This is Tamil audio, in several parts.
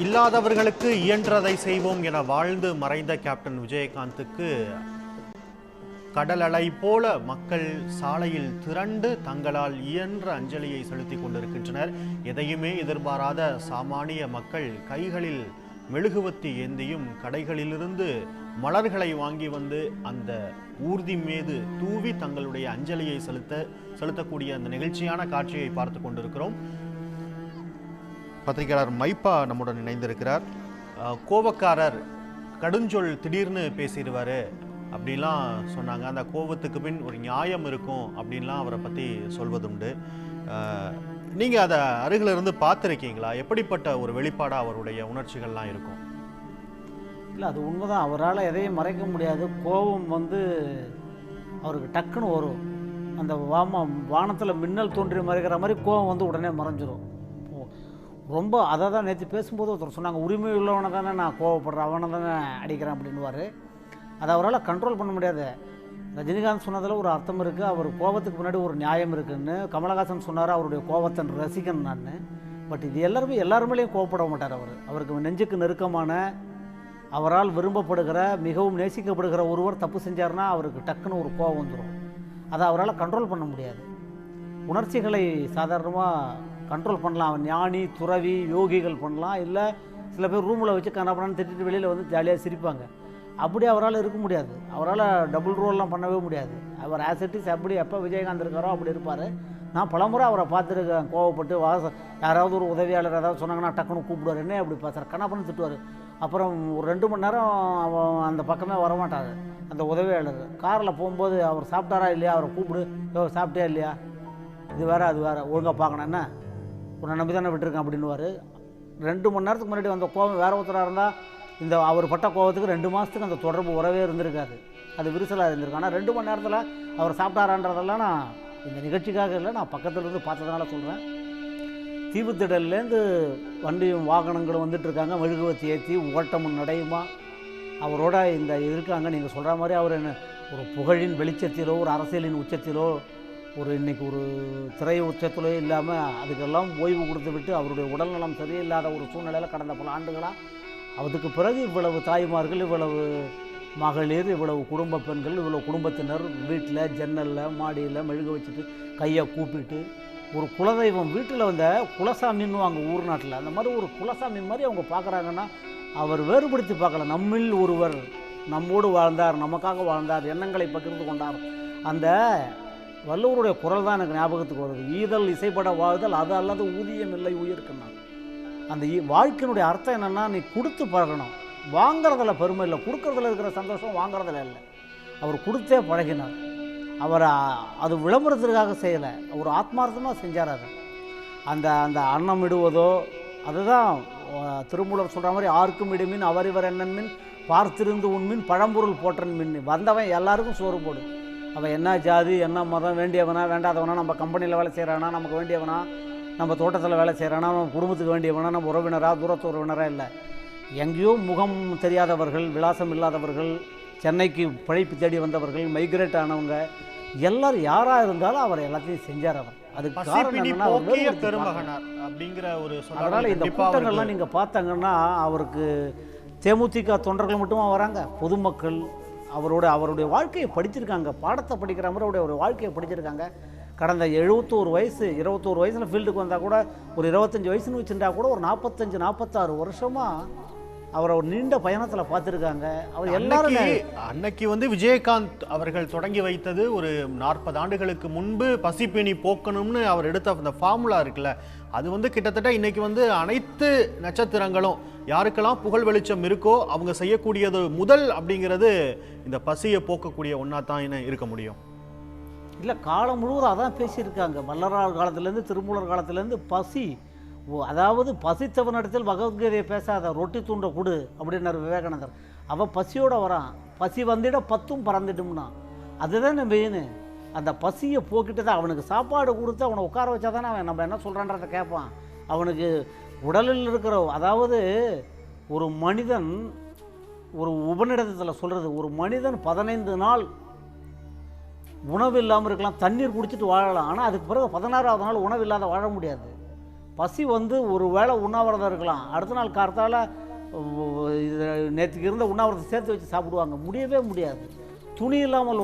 இல்லாதவர்களுக்கு இயன்றதை செய்வோம் என வாழ்ந்து மறைந்த கேப்டன் விஜயகாந்துக்கு கடல் அலை போல மக்கள் சாலையில் திரண்டு தங்களால் இயன்ற அஞ்சலியை செலுத்திக் கொண்டிருக்கின்றனர். எதையுமே எதிர்பாராத சாமானிய மக்கள் கைகளில் மெழுகுவத்தி ஏந்தியும் கடைகளிலிருந்து மலர்களை வாங்கி வந்து அந்த ஊர்தி மீது தூவி தங்களுடைய அஞ்சலியை செலுத்தக்கூடிய அந்த நிகழ்ச்சியான காட்சியை பார்த்து கொண்டிருக்கிறோம். பத்திரிகையாளர் மைப்பா நம்முடன் இணைந்திருக்கிறார். கோபக்காரர் கடுஞ்சொல் திடீர்னு பேசிடுவார் அப்படிலாம் சொன்னாங்க. அந்த கோபத்துக்கு பின் ஒரு நியாயம் இருக்கும் அப்படின்லாம் அவரை பற்றி சொல்வதுண்டு. நீங்கள் அதை அருகில் இருந்து பார்த்துருக்கீங்களா? எப்படிப்பட்ட ஒரு வெளிப்பாடாக அவருடைய உணர்ச்சிகள்லாம் இருக்கும்? இல்லை, அது உண்மைதான். அவரால் எதையும் மறைக்க முடியாது. கோபம் அவருக்கு டக்குன்னு வரும். அந்த வானத்தில் மின்னல் தோன்றி மறைக்கிற மாதிரி கோபம் உடனே மறைஞ்சிரும். ரொம்ப அதை தான் நேற்று பேசும்போது ஒருத்தர் சொன்னாங்க, உரிமை உள்ளவனை தானே நான் கோவப்படுறேன், அவனை தானே அடிக்கிறேன் அப்படின்னுவார். அதை அவரால் கண்ட்ரோல் பண்ண முடியாது. ரஜினிகாந்த் சொன்னதில் ஒரு அர்த்தம் இருக்குது, அவர் கோபத்துக்கு முன்னாடி ஒரு நியாயம் இருக்குதுன்னு. கமலஹாசன் சொன்னார் அவருடைய கோபத்தை ரசிக்கணும் நான். பட் இது எல்லாருமேலேயும் கோவப்பட மாட்டார். அவருக்கு நெஞ்சுக்கு நெருக்கமான, அவரால் விரும்பப்படுகிற, மிகவும் நேசிக்கப்படுகிற ஒருவர் தப்பு செஞ்சார்னா அவருக்கு டக்குன்னு ஒரு கோபம் வந்துடும். அதை அவரால் கண்ட்ரோல் பண்ண முடியாது. உணர்ச்சிகளை சாதாரணமாக கண்ட்ரோல் பண்ணலாம். அவன் ஞானி, துறவி, யோகிகள் பண்ணலாம். இல்லை சில பேர் ரூமில் வச்சு கண்ணாப்பண்ணான்னு திட்டிட்டு வெளியில் ஜாலியாக சிரிப்பாங்க. அப்படி அவரால் இருக்க முடியாது. அவரால் டபுள் ரோல்லாம் பண்ணவே முடியாது. அவர் ஆசிட்டிஸ் அப்படி எப்போ விஜயகாந்த் இருக்காரோ அப்படி இருப்பார். நான் பலமுறை அவரை பார்த்துருக்கேன். கோவப்பட்டு யாராவது ஒரு உதவியாளர் ஏதாவது சொன்னாங்கன்னா டக்குன்னு கூப்பிடுவார். என்ன அப்படி பேசுகிறார், கண்ணாப்பண்ணு திட்டுவார். அப்புறம் ஒரு 2 மணி நேரம் அந்த பக்கமே வரமாட்டார் அந்த உதவியாளர். காரில் போகும்போது அவர் சாப்பிட்டாரா இல்லையா, அவரை கூப்பிடு, சாப்பிட்டியா இல்லையா, இது வேறு அது வேறு, ஒழுங்காக பார்க்கணும், என்ன உன்னை நம்பி தானே விட்டுருக்கேன் அப்படின்னுவார். 2 மணி நேரத்துக்கு முன்னாடி வந்த கோபம் வேறு ஒருத்தராக இருந்தால் அவர் பட்ட கோபத்துக்கு 2 மாதத்துக்கு அந்த தொடர்பு உறவே இருந்திருக்காது, அது விரிசலாக இருந்திருக்கு. ஆனால் 2 மணி நேரத்தில் அவர் சாப்பிட்டாரான்றதெல்லாம் நான் இந்த நிகழ்ச்சிக்காக இல்லை, நான் பக்கத்தில் இருந்து பார்த்ததுனால சொல்கிறேன். தீவுத்திடல்லேருந்து வண்டியும் வாகனங்களும் வந்துட்டுருக்காங்க, மெழுகுவத்தி ஏற்றி ஓட்டமும் நடையுமா அவரோட இந்த இருக்காங்க. நீங்கள் சொல்கிற மாதிரி அவர் என்ன ஒரு புகழின் வெளிச்சத்திலோ, ஒரு அரசியலின் உச்சத்திலோ, இன்றைக்கி ஒரு திரை உச்சத்திலோ இல்லாமல் அதுக்கெல்லாம் ஓய்வு கொடுத்து விட்டு அவருடைய உடல்நலம் சரியில்லாத ஒரு சூழ்நிலையில் கடந்த பல ஆண்டுகளாக, அதுக்கு பிறகு இவ்வளவு தாய்மார்கள், இவ்வளவு மகளிர், இவ்வளவு குடும்ப பெண்கள், இவ்வளவு குடும்பத்தினர் வீட்டில் ஜன்னலில் மாடியில் மெழுகு வச்சுட்டு கையை கூப்பிட்டு ஒரு குலதெய்வம் வீட்டில் குலசாமின்னு அங்கே ஊர் நாட்டில் அந்த மாதிரி ஒரு குலசாமி மாதிரி அவங்க பார்க்குறாங்கன்னா அவர் வேறுபடுத்தி பார்க்கல. நம்மில் ஒருவர் நம்மோடு வாழ்ந்தார், நமக்காக வாழ்ந்தார், எண்ணங்களை பகிர்ந்து கொண்டார். அந்த வள்ளுவருடைய குரல் தான் எனக்கு ஞாபகத்துக்கு வருது. ஈதல் இசைப்பட வாழ்தல் அது அல்லது ஊதியம் இல்லை உயிருக்குன்னா. அந்த வாழ்க்கையினுடைய அர்த்தம் என்னென்னா, நீ கொடுத்து பழகணும். வாங்கிறதுல பெருமை இல்லை, கொடுக்கறதுல இருக்கிற சந்தோஷம் வாங்கிறதுல இல்லை. அவர் கொடுத்தே பழகினார். அவர் அது விளம்பரத்திற்காக செய்யலை, ஒரு ஆத்மார்த்தமாக செஞ்சார். அதை அந்த அன்னம் இடுவதோ அதுதான் திருமூலர் சொல்கிற மாதிரி, ஆர்க்கும் இடுமின் அவரிவர் என்னன்மின் பார்த்திருந்து உண்மின் பழம்பொருள் போற்றன் மின். வந்தவன் எல்லாருக்கும் சோறு போடு. அவன் என்ன ஜாதி, என்ன மதம், வேண்டியவனா வேண்டாதவனா, நம்ம கம்பெனியில் வேலை செய்கிறானா, நமக்கு வேண்டியவனா, நம்ம தோட்டத்தில் வேலை செய்கிறானா, நம்ம குடும்பத்துக்கு வேண்டியவனா, நம்ம உறவினரா, தூரத்து உறவினரா இல்லை. எங்கேயோ முகம் தெரியாதவர்கள், விலாசம் இல்லாதவர்கள், சென்னைக்கு பிழைப்பு தேடி வந்தவர்கள், மைக்ரேட் ஆனவங்க, எல்லாரும் யாராக இருந்தாலும் அவர் எல்லாத்தையும் செஞ்சார். அவர் அதுக்கு காரணம் என்னன்னா, அதனால் இந்த கூட்டங்கள்லாம் நீங்கள் பார்த்தாங்கன்னா அவருக்கு தேமுதிக தொண்டர்கள் மட்டுமா வராங்க, பொதுமக்கள் அவருடைய வாழ்க்கையை படிச்சிருக்காங்க. பாடத்தை படிக்கிற மாதிரி அவருடைய வாழ்க்கையை படிச்சிருக்காங்க. கடந்த 21 வயசில் ஃபீல்டுக்கு வந்தால் கூட, ஒரு 25 வயசுன்னு வச்சுருந்தா கூட, ஒரு 45-46 வருஷமாக அவரை ஒரு நீண்ட பயணத்தில் பார்த்துருக்காங்க. அவர் எல்லாரும் அன்னைக்கு விஜயகாந்த் அவர்கள் தொடங்கி வைத்தது ஒரு 40 ஆண்டுகளுக்கு முன்பு பசிப்பினி போக்கணும்னு அவர் எடுத்த அந்த ஃபார்முலா இருக்குல்ல, அது கிட்டத்தட்ட இன்னைக்கு அனைத்து நட்சத்திரங்களும் யாருக்கெல்லாம் புகழ் வெளிச்சம் இருக்கோ அவங்க செய்யக்கூடியது முதல் அப்படிங்கிறது இந்த பசியை போக்கக்கூடிய ஒன்றா தான் இருக்க முடியும். இல்லை, காலம் முழுவதும் அதான் பேசியிருக்காங்க. வள்ளலார் காலத்துலேருந்து திருமூலர் காலத்துலேருந்து பசி, அதாவது பசித்தவனிடத்தில் பகவத்கீதையை பேசாத, ரொட்டி தூண்ட கொடு அப்படின்னார் விவேகானந்தர். அவன் பசியோடு வரான், பசி வந்திட 10ம் பறந்துட்டோம்னா. அதுதான் மெயின். அந்த பசியை போக்கிட்டு தான் அவனுக்கு சாப்பாடு கொடுத்து அவனை உட்கார வச்சா தானே அவன் நம்ம என்ன சொல்கிறான்றதை கேட்பான். அவனுக்கு உடலில் இருக்கிற, அதாவது ஒரு மனிதன், ஒரு உபநிடதத்தில் சொல்கிறது, ஒரு மனிதன் 15 நாள் உணவு இல்லாமல் இருக்கலாம், தண்ணீர் குடிச்சிட்டு வாழலாம். ஆனால் அதுக்கு பிறகு 16ஆவது நாள் உணவு இல்லாத வாழ முடியாது. பசி வந்து ஒரு வேளை உண்ணாவிரதம் இருக்கலாம், அடுத்த நாள் காலத்தால் நேற்றுக்கு இருந்த உண்ணாவிரதத்தை சேர்த்து வச்சு சாப்பிடுவாங்க. முடியவே முடியாது. துணி இல்லாமல்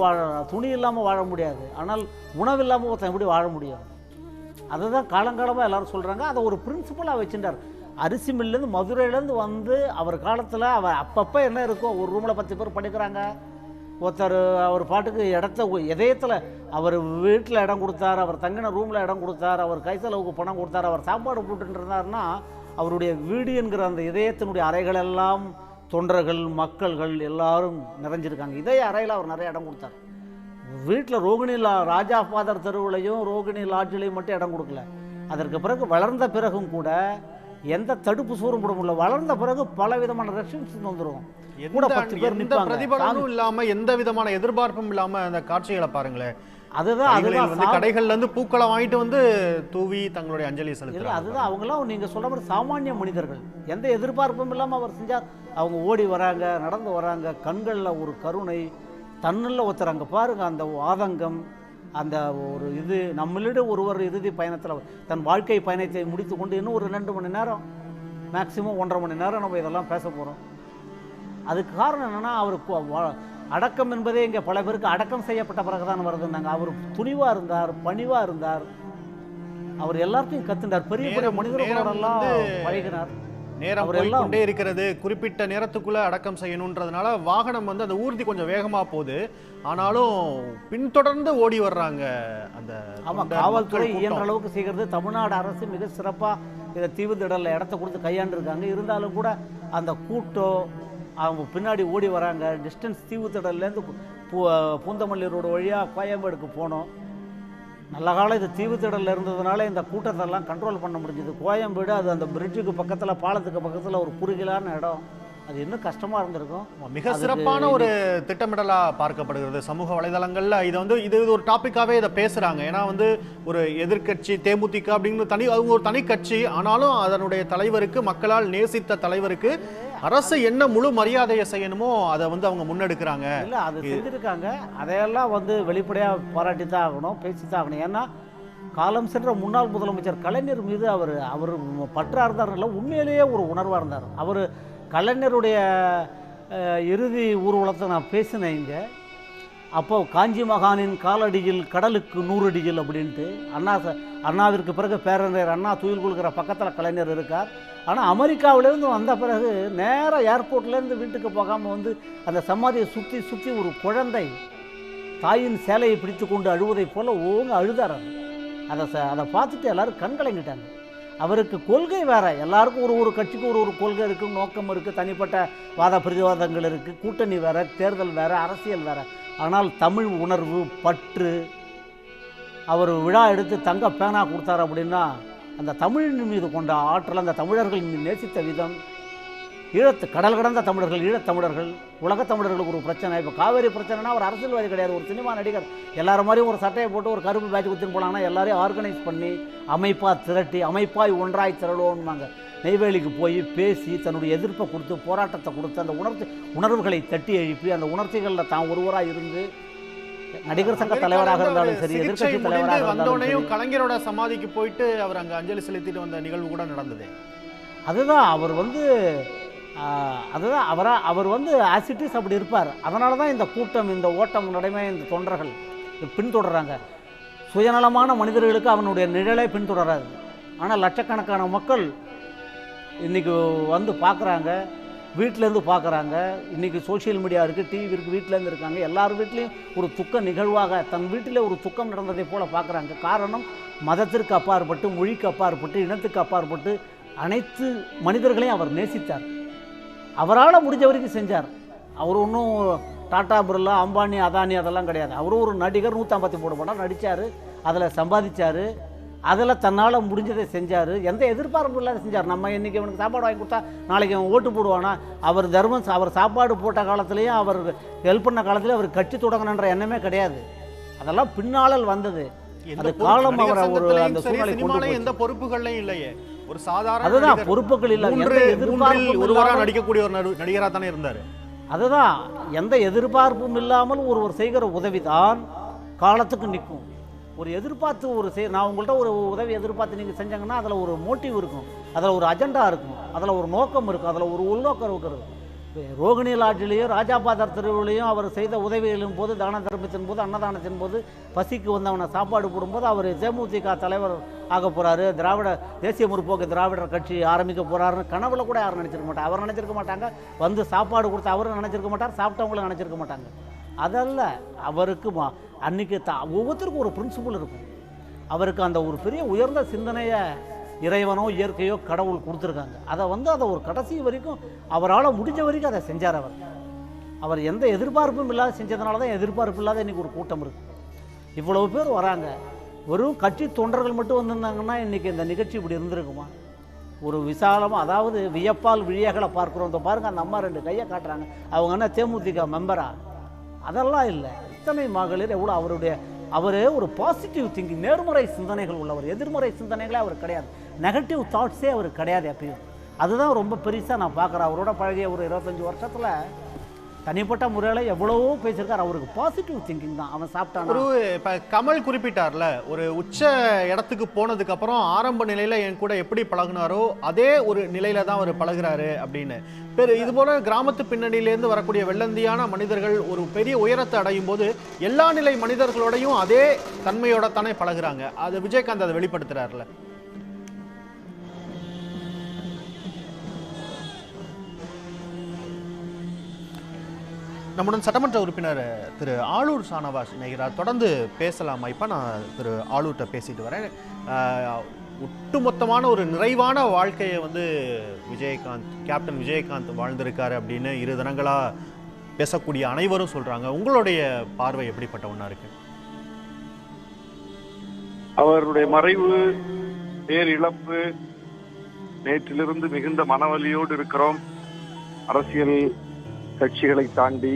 வாழ முடியாது. ஆனால் உணவு இல்லாமல் ஒருத்தன் எப்படி வாழ முடியும்? அதை தான் காலங்காலமாக எல்லோரும் சொல்கிறாங்க. அதை ஒரு பிரின்சிபலாக வச்சுட்டார். அரிசி மில்லேருந்து மதுரையிலேருந்து வந்து அவர் காலத்தில் அவர் அப்பப்போ என்ன இருக்கோ, ஒரு ரூமில் 10 பேர் படிக்கிறாங்க. ஒருத்தர் அவர் பாட்டுக்கு இடத்த இதயத்தில் அவர் வீட்டில் இடம் கொடுத்தார், அவர் தங்கின ரூமில் இடம் கொடுத்தார், அவர் கை செலவுக்கு பணம் கொடுத்தார், அவர் சாப்பாடு போட்டுட்டு இருந்தார்னா அவருடைய வீடு என்கிற அந்த இதயத்தினுடைய அறைகளெல்லாம் தொண்டர்கள் மக்கள்கள் எல்லாரும் நிறைஞ்சிருக்காங்க. இதய அறையில் அவர் நிறைய இடம் கொடுத்தார். வீட்டில் ரோகிணி ராஜா ஃபாதர் தெருவுலையும் ரோகிணி லாட்ஜிலையும் மட்டும் இடம் கொடுக்கல. அதற்கு பிறகு வளர்ந்த பிறகும் கூட எந்த தடுப்பு சூரும் போட முடியல. வளர்ந்த பிறகு பல விதமான ரெஸ்ட்ரிக்ஷன்ஸ் வந்துடும். கூட 10 பேர் நிற்பாங்க. பிரதிபலனும் இல்லாம எந்த விதமான எதிர்பார்ப்பும் இல்லாம அந்த காட்சிகளை பாருங்களேன். அதுதான் கடைகள்ல இருந்து பூக்களை வாங்கிட்டு வந்து தூவி தங்களுடைய அஞ்சலி செலுத்துறாங்க. அதுதான் அவங்களாம் நீங்க சொல்ற மாதிரி சாமானிய மனிதர்கள். எந்த எதிர்பார்ப்பும் இல்லாம அவர் செஞ்சார். அவங்க ஓடி வராங்க, நடந்து வராங்க, கண்கள்ல ஒரு கருணை, தன்னில் ஒருத்தர் அங்கே பாருங்க அந்த ஆதங்கம், அந்த ஒரு இது. நம்மளிட ஒருவர் இறுதி பயணத்தில் தன் வாழ்க்கை பயணத்தை முடித்து கொண்டு இன்னும் ஒரு 2 மணி நேரம் மேக்சிமம் 1.5 மணி நேரம் நம்ம இதெல்லாம் பேச போகிறோம். அதுக்கு காரணம் என்னென்னா அவர் அடக்கம் என்பதே இங்கே பல பேருக்கு அடக்கம் செய்யப்பட்ட பிறகுதான் வருதுன்னாங்க. அவர் துணிவாக இருந்தார், பணிவாக இருந்தார், அவர் எல்லாத்தையும் கத்துண்டார். பெரிய பெரிய மனிதர்களெல்லாம் பழகினார். நேரம் போய்கொண்டே இருக்கிறது. குறிப்பிட்ட நேரத்துக்குள்ள அடக்கம் செய்யணுன்றதுனால வாகனம் வந்து அந்த ஊர்தி கொஞ்சம் வேகமா போகுது. ஆனாலும் பின்தொடர்ந்து ஓடி வர்றாங்க. அந்த காவல்துறை இயன்ற அளவுக்கு செய்கிறது. தமிழ்நாடு அரசு மிக சிறப்பா இதை தீவு திடலில் இடத்த கொடுத்து கையாண்டிருக்காங்க. இருந்தாலும் கூட அந்த கூட்டம் அவங்க பின்னாடி ஓடி வராங்க. டிஸ்டன்ஸ் தீவு திடல்லேருந்து பூந்தமல்லி ரோடு வழியாக கோயம்பேடுக்கு போனோம். நல்ல காலம் இது தீவு திடலில் இருந்ததுனால இந்த கூட்டத்தெல்லாம் கண்ட்ரோல் பண்ண முடிஞ்சுது. கோயம்பேடு அது அந்த பிரிட்ஜுக்கு பக்கத்தில், பாலத்துக்கு பக்கத்தில் ஒரு குறுகிலான இடம். அது இன்னும் கஷ்டமாக இருந்திருக்கும். மிக சிறப்பான ஒரு திட்டமிடலாக பார்க்கப்படுகிறது சமூக வலைதளங்களில். இது ஒரு டாப்பிக்காகவே இதை பேசுகிறாங்க. ஏன்னா ஒரு எதிர்கட்சி தேமுதிக அப்படின்னு அவங்க ஒரு தனி கட்சி. ஆனாலும் அதனுடைய தலைவருக்கு, மக்களால் நேசித்த தலைவருக்கு அரசு என்ன முழு மரியாதையை செய்யணுமோ அதை அவங்க முன்னெடுக்கிறாங்க. இல்லை, அது செஞ்சுருக்காங்க. அதையெல்லாம் வெளிப்படையாக பாராட்டித்தான் ஆகணும், பேசித்தான் ஆகணும். ஏன்னா காலம் சென்ற முன்னாள் முதலமைச்சர் கலைஞர் மீது அவர் பற்றா இருந்தார்ல, உண்மையிலேயே ஒரு உணர்வாக இருந்தார். அவர் கலைஞருடைய இறுதி ஊர்வலத்தை நான் பேசினேன் இங்கே. அப்போ காஞ்சி மகானின் காலடியில் கடலுக்கு 100 அடியில் அப்படின்ட்டு அண்ணாவிற்கு பிறகு பேரறிஞர் அண்ணா துயில் கொள்கிற பக்கத்தில் கலைஞர் இருக்கார். ஆனால் அமெரிக்காவிலேருந்து வந்த பிறகு நேராக ஏர்போர்ட்லேருந்து வீட்டுக்கு போகாமல் அந்த சமாதியை சுற்றி ஒரு குழந்தை தாயின் சேலையை பிடித்து கொண்டு அழுவதை போல் அழுதார். அதை பார்த்துட்டு எல்லாரும் கண்கலங்கிட்டாங்க. அவருக்கு கொள்கை வேறு. எல்லாருக்கும் ஒரு கட்சிக்கு ஒரு கொள்கை இருக்குது, நோக்கம் இருக்குது, தனிப்பட்ட வாத பிரதிவாதங்கள் இருக்குது, கூட்டணி வேறு, தேர்தல் வேறு, அரசியல் வேறு. ஆனால் தமிழ் உணர்வு, பற்று. அவர் விழா எடுத்து தங்க பேனா கொடுத்தார் அப்படின்னா அந்த தமிழின் மீது கொண்ட ஆற்றல், அந்த தமிழர்கள் நேசித்த விதம், கடல் கடந்த தமிழர்கள், ஈழத்தமிழர்கள், உலகத் தமிழர்களுக்கு ஒரு பிரச்சனை. இப்போ காவேரி பிரச்சனைனா ஒரு அரசியல்வாதி கிடையாது, ஒரு சினிமா நடிகர். எல்லாரும் மாதிரியும் ஒரு சட்டையை போட்டு ஒரு கருப்பு பேட்ச் குத்தின்னு போனாங்கன்னா எல்லாரையும் ஆர்கனைஸ் பண்ணி அமைப்பாக திரட்டி அமைப்பாய் ஒன்றாய் திரளுவோம்னாங்க. நெய்வேலிக்கு போய் பேசி தன்னுடைய எதிர்ப்பை கொடுத்து, போராட்டத்தை கொடுத்து, அந்த உணர்வுகளை தட்டி எழுப்பி அந்த உணர்ச்சிகளில் தான் ஒருவராக இருந்து நடிகர் சங்க தலைவராக இருந்தாலும் சரி, எதிர்கட்சி தலைவராக இருந்தாலும் கலைஞரோட சமாதிக்கு போயிட்டு அவர் அங்கே அஞ்சலி செலுத்திட்டு வந்த நிகழ்வு கூட நடந்தது. அதுதான் அவர் அவர் ஆசிட்டிஸ் அப்படி இருப்பார். அதனால தான் இந்த கூட்டம், இந்த ஓட்டம், நடைமை, இந்த தொண்டர்கள் பின்தொடர்றாங்க. சுயநலமான மனிதர்களுக்கு அவனுடைய நிழலை பின்தொடராது. ஆனால் லட்சக்கணக்கான மக்கள் இன்றைக்கி பார்க்குறாங்க, வீட்டிலேருந்து பார்க்குறாங்க. இன்றைக்கி சோஷியல் மீடியா இருக்குது, டிவி இருக்குது, வீட்டிலேருந்து இருக்காங்க. எல்லார் வீட்லேயும் ஒரு துக்க நிகழ்வாக தன் வீட்டிலே ஒரு துக்கம் நடந்ததை போல் பார்க்குறாங்க. காரணம், மதத்திற்கு அப்பாற்பட்டு, மொழிக்கு அப்பாற்பட்டு, இனத்துக்கு அப்பாற்பட்டு அனைத்து மனிதர்களையும் அவர் நேசித்தார். அவரால் முடிஞ்ச வரைக்கும் செஞ்சார். அவர் ஒன்றும் டாடா பிர்லா, அம்பானி, அதானி அதெல்லாம் கிடையாது. அவரும் ஒரு நடிகர். 153 படம் நடித்தார், அதில் சம்பாதிச்சார், அதில் தன்னால் முடிஞ்சதை செஞ்சார். எந்த எதிர்பார்ப்பும் இல்லாத செஞ்சார். நம்ம இன்றைக்கி அவனுக்கு சாப்பாடு வாங்கி கொடுத்தா நாளைக்கு அவன் ஓட்டு போடுவானா? அவர் தர்மம், அவர் சாப்பாடு போட்ட காலத்துலேயும், அவர் ஹெல்ப் பண்ண காலத்துலேயும் அவர் கட்சி தொடங்கணுன்ற எண்ணமே கிடையாது. அதெல்லாம் பின்னாளல் வந்தது. அது காலம் அவர் அந்த சூழ்நிலை கொண்டு எந்த பொறுப்புகளையும் இல்லையே. ஒரு சாதாரண அதுதான் பொறுப்புகள் இல்லை. ஒருவராக நடிக்கக்கூடிய ஒரு நடிகராக தானே இருந்தார். அதுதான், எந்த எதிர்பார்ப்பும் இல்லாமல் ஒருவர் செய்கிற உதவி தான் காலத்துக்கு நிற்கும். ஒரு எதிர்பார்த்து நான் உங்கள்கிட்ட ஒரு உதவி எதிர்பார்த்து நீங்கள் செஞ்சாங்கன்னா அதில் ஒரு மோட்டிவ் இருக்கும், அதில் ஒரு அஜெண்டா இருக்கும், அதில் ஒரு நோக்கம் இருக்கும், அதில் ஒரு உள்நோக்கம் இருக்கிறது. ரோகிணி லாட்ஜிலையும் ராஜாபாதர் தெருவிலையும் அவர் செய்த உதவிகளின் போது, தான தர்மத்தின் போது, அன்னதானத்தின் போது, பசிக்கு வந்தவனை சாப்பாடு போடும்போது அவர் தேமுதிக தலைவர் ஆக போகிறாரு, தேசிய முற்போக்கு திராவிடர் கட்சி ஆரம்பிக்க போகிறாருன்னு கனவுல கூட யாரும் நினச்சிருக்க மாட்டாங்க. அவர் நினச்சிருக்க மாட்டாங்க, வந்து சாப்பாடு கொடுத்து அவரும் நினச்சிருக்க மாட்டார், சாப்பிட்டவங்களும் நினச்சிருக்க மாட்டாங்க. அதல்ல, அவருக்கு அன்றைக்கி ஒவ்வொருத்தருக்கும் ஒரு பிரின்சிபல் இருக்கும். அவருக்கு அந்த ஒரு பெரிய உயர்ந்த சிந்தனையை இறைவனோ இயற்கையோ கடவுள் கொடுத்துருக்காங்க. அதை ஒரு கடைசி வரைக்கும் அவரால் முடிஞ்ச வரைக்கும் அதை செஞ்சார். அவர் எந்த எதிர்பார்ப்பும் இல்லாத செஞ்சதுனால தான் எதிர்பார்ப்பு இல்லாத இன்றைக்கி ஒரு கூட்டம் இருக்குது. இவ்வளவு பேர் வராங்க. வெறும் கட்சி தொண்டர்கள் மட்டும் வந்திருந்தாங்கன்னா இன்றைக்கி இந்த நிகழ்ச்சி இப்படி இருந்திருக்குமா? ஒரு விசாலமாக, அதாவது வியப்பால் விழியகளை பார்க்குறோம். இந்த பாருங்கள், அந்த அம்மா 2 கையை காட்டுறாங்க, அவங்க என்ன தேமுதிக மெம்பரா? அதெல்லாம் இல்லை. இத்தனை மகளிர் எவ்வளோ அவர் ஒரு பாசிட்டிவ் திங்கிங், நேர்மறை சிந்தனைகள் உள்ளவர். எதிர்மறை சிந்தனைகளே அவர் கிடையாது, நெகட்டிவ் தாட்ஸே அவர் கிடையாது எப்பயும். அதுதான் ரொம்ப பெருசாக நான் பார்க்குறேன். அவரோட பழகிய ஒரு 25 வருஷத்தில் தனிப்பட்ட முறையில் எவ்வளவோ பேசியிருக்கார். அவருக்கு பாசிட்டிவ் திங்கிங் தான். அவன் சாப்பிட்டான். இப்போ கமல் குறிப்பிட்டார்ல, ஒரு உச்ச இடத்துக்கு போனதுக்கப்புறம் ஆரம்ப நிலையில் என் கூட எப்படி பழகினாரோ அதே ஒரு நிலையில தான் அவர் பழகுறாரு அப்படின்னு. இது போல கிராமத்து பின்னணியிலேருந்து வரக்கூடிய வெள்ளந்தியான மனிதர்கள் ஒரு பெரிய உயரத்தை அடையும் போது எல்லா நிலை மனிதர்களோடையும் அதே தன்மையோட தானே பழகுறாங்க. அது விஜயகாந்த் அதை வெளிப்படுத்துறாருல. நம்முடன் சட்டமன்ற உறுப்பினர் திரு ஆளூர் ஷானவாஸ் இணைகிறார். தொடர்ந்து பேசலாமா? இப்போ நான் திரு ஆளூர்கிட்ட பேசிட்டு வரேன். ஒட்டுமொத்தமான ஒரு நிறைவான வாழ்க்கையை கேப்டன் விஜயகாந்த் வாழ்ந்திருக்காரு அப்படின்னு 2 தினங்களாக பேசக்கூடிய அனைவரும் சொல்கிறாங்க. உங்களுடைய பார்வை எப்படிப்பட்ட ஒன்றா இருக்கு? அவருடைய மறைவு, பேரிழப்பு, நேற்றிலிருந்து மிகுந்த மனவலியோடு இருக்கிறோம். அரசியல் கட்சிகளை தாண்டி,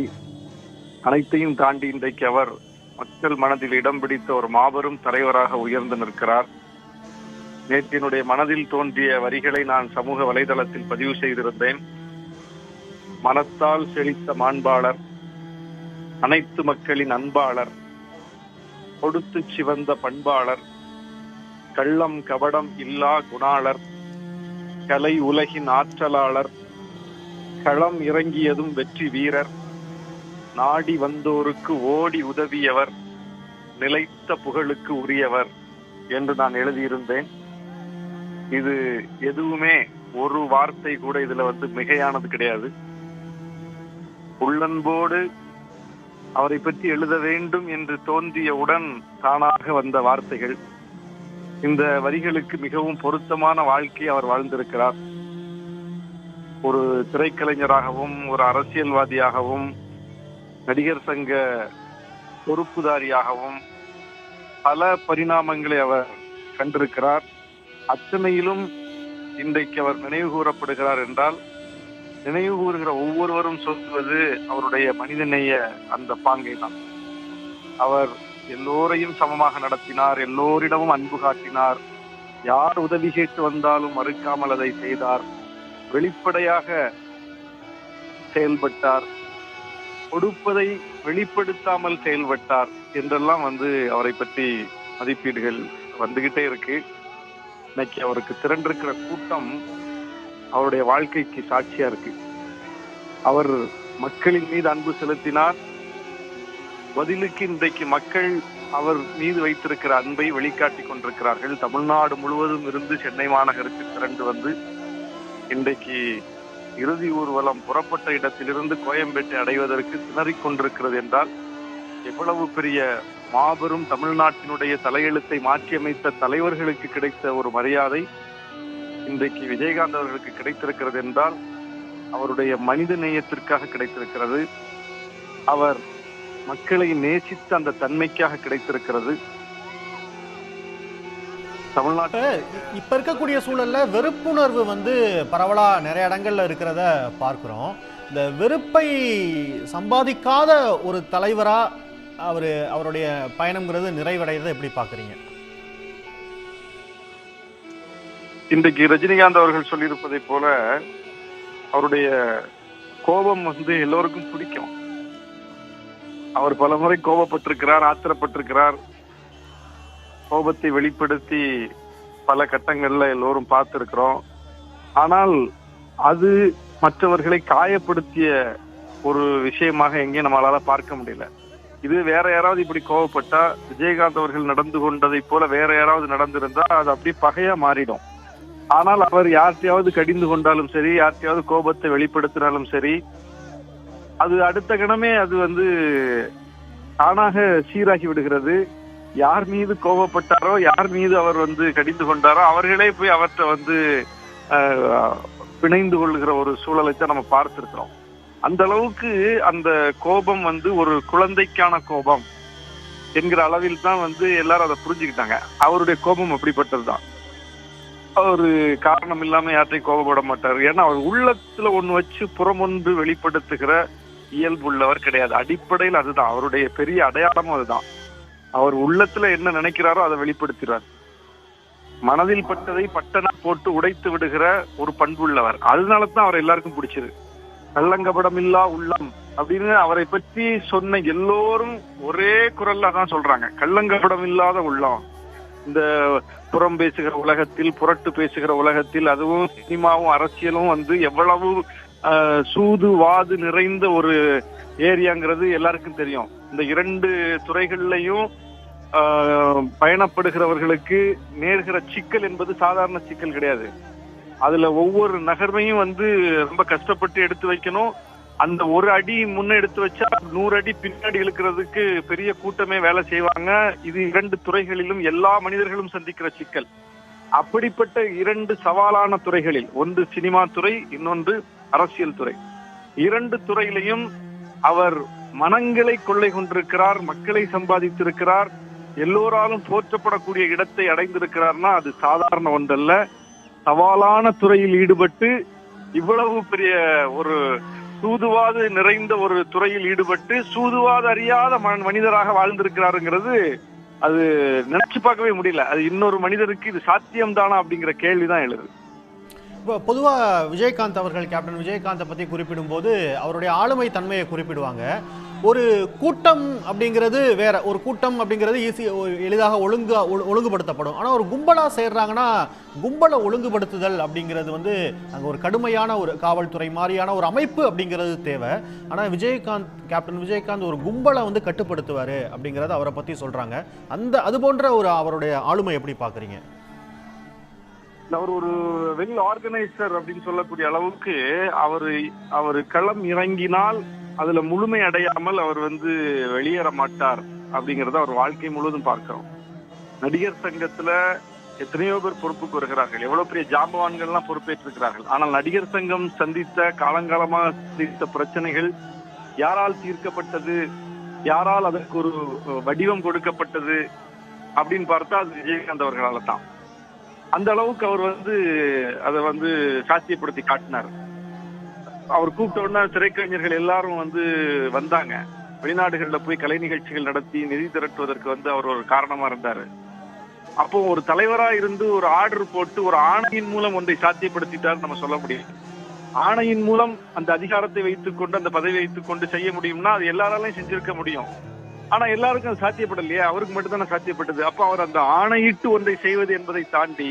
அனைத்தையும் தாண்டி இன்றைக்கு அவர் மக்கள் மனதில் இடம் பிடித்த ஒரு மாபெரும் தலைவராக உயர்ந்து நிற்கிறார். நேற்றினுடைய மனதில் தோன்றிய வரிகளை நான் சமூக வலைதளத்தில் பதிவு செய்திருந்தேன். மனத்தால் செழித்த மாண்பாளர், அனைத்து மக்களின் அன்பாளர், கொடுத்து சிவந்த பண்பாளர், கள்ளம் கபடம் இல்லா குணாளர், கலை உலகின் ஆற்றலாளர், களம் இறங்கியதும் வெற்றி வீரர், நாடி வந்தோருக்கு ஓடி உதவியவர், நிலைத்த புகழுக்கு உரியவர் என்று நான் எழுதியிருந்தேன். இது எதுவுமே ஒரு வார்த்தை கூட இதுல மிகையானது கிடையாது. உள்ளன்போடு அவரை பற்றி எழுத வேண்டும் என்று தோன்றியவுடன் தானாக வந்த வார்த்தைகள். இந்த வரிகளுக்கு மிகவும் பொருத்தமான வாழ்க்கை அவர் வாழ்ந்திருக்கிறார். ஒரு திரைக்கலைஞராகவும், ஒரு அரசியல்வாதியாகவும், நடிகர் சங்க பொறுப்புதாரியாகவும் பல பரிணாமங்களை அவர் கண்டிருக்கிறார். அத்தனையிலும் இன்றைக்கு அவர் நினைவு கூறப்படுகிறார் என்றால், நினைவு கூறுகிற ஒவ்வொருவரும் சொல்வது அவருடைய மனிதநேய அந்த பாங்கை தான். அவர் எல்லோரையும் சமமாக நடத்தினார், எல்லோரிடமும் அன்பு காட்டினார், யார் உதவி கேட்டு வந்தாலும் மறுக்காமல் அதை செய்தார், வெளிப்படையாக செயல்பட்டார், கொடுப்பதை வெளிப்படுத்தாமல் செயல்பட்டார் என்றெல்லாம் அவரை பற்றி மதிப்பீடுகள் வந்துகிட்டே இருக்கு. இன்னைக்கு அவருக்கு திரண்டிருக்கிற கூட்டம் அவருடைய வாழ்க்கைக்கு சாட்சியா இருக்கு. அவர் மக்களின் மீது அன்பு செலுத்தினார். பதிலுக்கு இன்றைக்கு மக்கள் அவர் மீது வைத்திருக்கிற அன்பை வெளிக்காட்டி கொண்டிருக்கிறார்கள். தமிழ்நாடு முழுவதும் இருந்து சென்னை மாநகருக்கு திரண்டு இன்றைக்கு இறுதி ஊர்வலம் புறப்பட்ட இடத்திலிருந்து கோயம்பேட்டை அடைவதற்கு திணறிக் கொண்டிருக்கிறது என்றால் எவ்வளவு பெரிய மாபெரும் தமிழ்நாட்டினுடைய தலையெழுத்தை மாற்றியமைத்த தலைவர்களுக்கு கிடைத்த ஒரு மரியாதை இன்றைக்கு விஜயகாந்த் அவர்களுக்கு கிடைத்திருக்கிறது என்றால் அவருடைய மனித நேயத்திற்காக கிடைத்திருக்கிறது. அவர் மக்களை நேசித்த அந்த தன்மைக்காக கிடைத்திருக்கிறது. தமிழ்நாட்டு இப்ப இருக்கக்கூடிய சூழல்ல வெறுப்புணர்வு பரவலா நிறைய இடங்கள்ல இருக்கிறத பார்க்கிறோம். இந்த வெறுப்பை சம்பாதிக்காத ஒரு தலைவரா அவருடைய பயணம்ங்கிறது நிறைவடைறதை எப்படி பாக்குறீங்க? இன்றைக்கு ரஜினிகாந்த் அவர்கள் சொல்லியிருப்பதை போல அவருடைய கோபம் எல்லோருக்கும் பிடிக்கும். அவர் பல முறை கோபப்பட்டிருக்கிறார், ஆத்திரப்பட்டிருக்கிறார். கோபத்தை வெளிப்படுத்தி பல கட்டங்கள்ல எல்லோரும் பார்த்திருக்கிறோம். ஆனால் அது மற்றவர்களை காயப்படுத்திய ஒரு விஷயமாக எங்கேயும் நம்மளால பார்க்க முடியல. இது வேற யாராவது இப்படி கோவப்பட்டா, விஜயகாந்த் அவர்கள் நடந்து கொண்டதை போல வேற யாராவது நடந்திருந்தா அது அப்படி பகையா மாறிடும். ஆனால் அவர் யார்கிட்டயாவது கடிந்து கொண்டாலும் சரி, யார்கிட்டயாவது கோபத்தை வெளிப்படுத்தினாலும் சரி, அது அடுத்த கணமே அது தானாக சீராகி விடுகிறது. யார் மீது கோபப்பட்டாரோ, யார் மீது அவர் கடிந்து கொண்டாரோ அவர்களே போய் அவர்கிட்ட பிணைந்து கொள்ளுகிற ஒரு சூழலை தான் நம்ம பார்த்திருக்கிறோம். அந்த அளவுக்கு அந்த கோபம் ஒரு குழந்தைக்கான கோபம் என்கிற அளவில் தான் எல்லாரும் அதை புரிஞ்சுக்கிட்டாங்க. அவருடைய கோபம் அப்படிப்பட்டதுதான். அவரு காரணம் இல்லாம யார்ட்டையும் கோபப்பட மாட்டார். ஏன்னா அவர் உள்ளத்துல ஒண்ணு வச்சு புறம் ஒன்று வெளிப்படுத்துகிற இயல்பு உள்ளவர் கிடையாது. அடிப்படையில் அதுதான் அவருடைய பெரிய அடையாளமும். அதுதான் அவர் உள்ளத்துல என்ன நினைக்கிறாரோ அதை வெளிப்படுத்துறார். மனதில் பட்டதை பட்டன போட்டு உடைத்து விடுகிற ஒரு பண்புள்ளவர். அதனாலதான் அவர் எல்லாருக்கும் பிடிச்சது. கள்ளங்கபடம் இல்லா உள்ளம் அப்படின்னு அவரை பற்றி சொன்ன எல்லோரும் ஒரே குரல்ல தான் சொல்றாங்க, கள்ளங்கபடம் இல்லாத உள்ளம். இந்த புறம் பேசுகிற உலகத்தில், புரட்டு பேசுகிற உலகத்தில், அதுவும் சினிமாவும் அரசியலும் எவ்வளவு சூது வாது நிறைந்த ஒரு ஏரியாங்கிறது எல்லாருக்கும் தெரியும். இந்த இரண்டு துறைகள்லையும் பயணப்படுகிறவர்களுக்கு நேர்கிற சிக்கல் என்பது சாதாரண சிக்கல் கிடையாது. அதுல ஒவ்வொரு நகர்வையும் ரொம்ப கஷ்டப்பட்டு எடுத்து வைக்கணும். அந்த ஒரு அடி முன்ன எடுத்து வச்சா 100 அடி பின்னாடி இழுக்கிறதுக்கு பெரிய கூட்டமே வேலை செய்வாங்க. இது இரண்டு துறைகளிலும் எல்லா மனிதர்களும் சந்திக்கிற சிக்கல். அப்படிப்பட்ட இரண்டு சவாலான துறைகளில், ஒன்று சினிமா துறை, இன்னொன்று அரசியல் துறை. இரண்டு துறையிலையும் அவர் மனங்களை கொள்ளை கொண்டிருக்கிறார், மக்களை சம்பாதித்திருக்கிறார், எல்லோராலும் போற்றப்படக்கூடிய இடத்தை அடைந்திருக்கிறார்னா அது சாதாரண ஒன்றல்ல. சவாலான துறையில் ஈடுபட்டு இவ்வளவு பெரிய ஒரு சூதுவாது நிறைந்த ஒரு துறையில் ஈடுபட்டு சூதுவாது அறியாத மனிதராக வாழ்ந்திருக்கிறாருங்கிறது அது நினைச்சு பார்க்கவே முடியல. அது இன்னொரு மனிதருக்கு இது சாத்தியம்தானா அப்படிங்கிற கேள்விதான் எழுது. இப்போ பொதுவாக விஜயகாந்த் அவர்கள், கேப்டன் விஜயகாந்தை பற்றி குறிப்பிடும்போது அவருடைய ஆளுமை தன்மையை குறிப்பிடுவாங்க. ஒரு கூட்டம் அப்படிங்கிறது வேற, ஒரு கூட்டம் அப்படிங்கிறது எளிதாக ஒழுங்குபடுத்தப்படும். ஆனால் ஒரு கும்பலாக சேர்றாங்கன்னா கும்பலை ஒழுங்குபடுத்துதல் அப்படிங்கிறது அங்கே ஒரு கடுமையான ஒரு காவல்துறை மாதிரியான ஒரு அமைப்பு அப்படிங்கிறது தேவை. ஆனால் கேப்டன் விஜயகாந்த் ஒரு கும்பலை கட்டுப்படுத்துவார் அப்படிங்கிறத அவரை பற்றி சொல்கிறாங்க. அது போன்ற ஒரு அவருடைய ஆளுமை எப்படி பார்க்குறீங்க? அவர் ஒரு வெல் ஆர்கனைசர் அப்படின்னு சொல்லக்கூடிய அளவுக்கு அவர் களம் இறங்கினால் அதுல முழுமை அடையாமல் அவர் வெளியேற மாட்டார் அப்படிங்கறத அவர் வாழ்க்கை முழுவதும் பார்க்கிறோம். நடிகர் சங்கத்துல எத்தனையோ பேர் பொறுப்புக்கு வருகிறார்கள், எவ்வளவு பெரிய ஜாம்பவான்கள்லாம் பொறுப்பேற்றிருக்கிறார்கள். ஆனால் நடிகர் சங்கம் சந்தித்த காலங்காலமாக சந்தித்த பிரச்சனைகள் யாரால் தீர்க்கப்பட்டது, யாரால் அதற்கு ஒரு வடிவம் கொடுக்கப்பட்டது அப்படின்னு பார்த்தா அது விஜயகாந்த் அவர்களால தான். அந்த அளவுக்கு அவர் அதை சாத்தியப்படுத்தி காட்டினார். அவர் கூப்பிட்ட உடனே திரைக்கலைஞர்கள் எல்லாரும் வந்தாங்க. வெளிநாடுகள்ல போய் கலை நிகழ்ச்சிகள் நடத்தி நிதி திரட்டுவதற்கு அவர் ஒரு காரணமா இருந்தாரு. அப்போ ஒரு தலைவரா இருந்து ஒரு ஆர்டர் போட்டு ஒரு ஆணையின் மூலம் ஒன்றை சாத்தியப்படுத்திட்டார் நம்ம சொல்ல முடியும். ஆணையின் மூலம் அந்த அதிகாரத்தை வைத்துக் கொண்டு, அந்த பதவி வைத்துக் கொண்டு செய்ய முடியும்னா அது எல்லாராலையும் செஞ்சிருக்க முடியும். ஆனா எல்லாருக்கும் அது சாத்தியப்படலையே, அவருக்கு மட்டும்தானே சாத்தியப்பட்டது. அப்ப அவர் அந்த ஆணையிட்டு ஒன்றை செய்வது என்பதை தாண்டி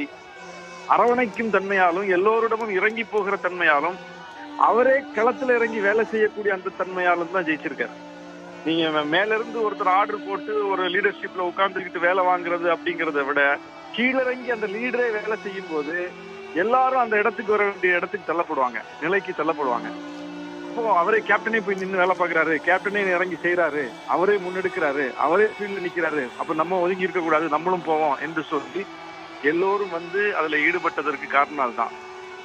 அரவணைக்கும் தன்மையாலும், எல்லோரிடமும் இறங்கி போகிற தன்மையாலும், அவரே களத்துல இறங்கி வேலை செய்யக்கூடிய அந்த தன்மையாலும் தான் ஜெயிச்சிருக்காரு. நீங்க மேல இருந்து ஒருத்தர் ஆர்டர் போட்டு ஒரு லீடர்ஷிப்ல உட்கார்ந்துக்கிட்டு வேலை வாங்குறது அப்படிங்கறத விட கீழிறங்கி அந்த லீடரே வேலை செய்யும் போது எல்லாரும் அந்த இடத்துக்கு வர வேண்டிய இடத்துக்கு தள்ளப்படுவாங்க, நிலைக்கு தள்ளப்படுவாங்க. அப்போ அவரே கேப்டனே போய் நின்று வேலை பார்க்கிறாரு, கேப்டனே இறங்கி செய்யறாரு, அவரே முன்னெடுக்கிறாரு, அவரே ஃபீல்ட்ல நிக்கிறாரு, அப்ப நம்ம ஒதுங்கி இருக்க கூடாது, நம்மளும் போவோம் என்று சொல்லி எல்லோரும் அதுல ஈடுபட்டதற்கு காரணம் அதுதான்.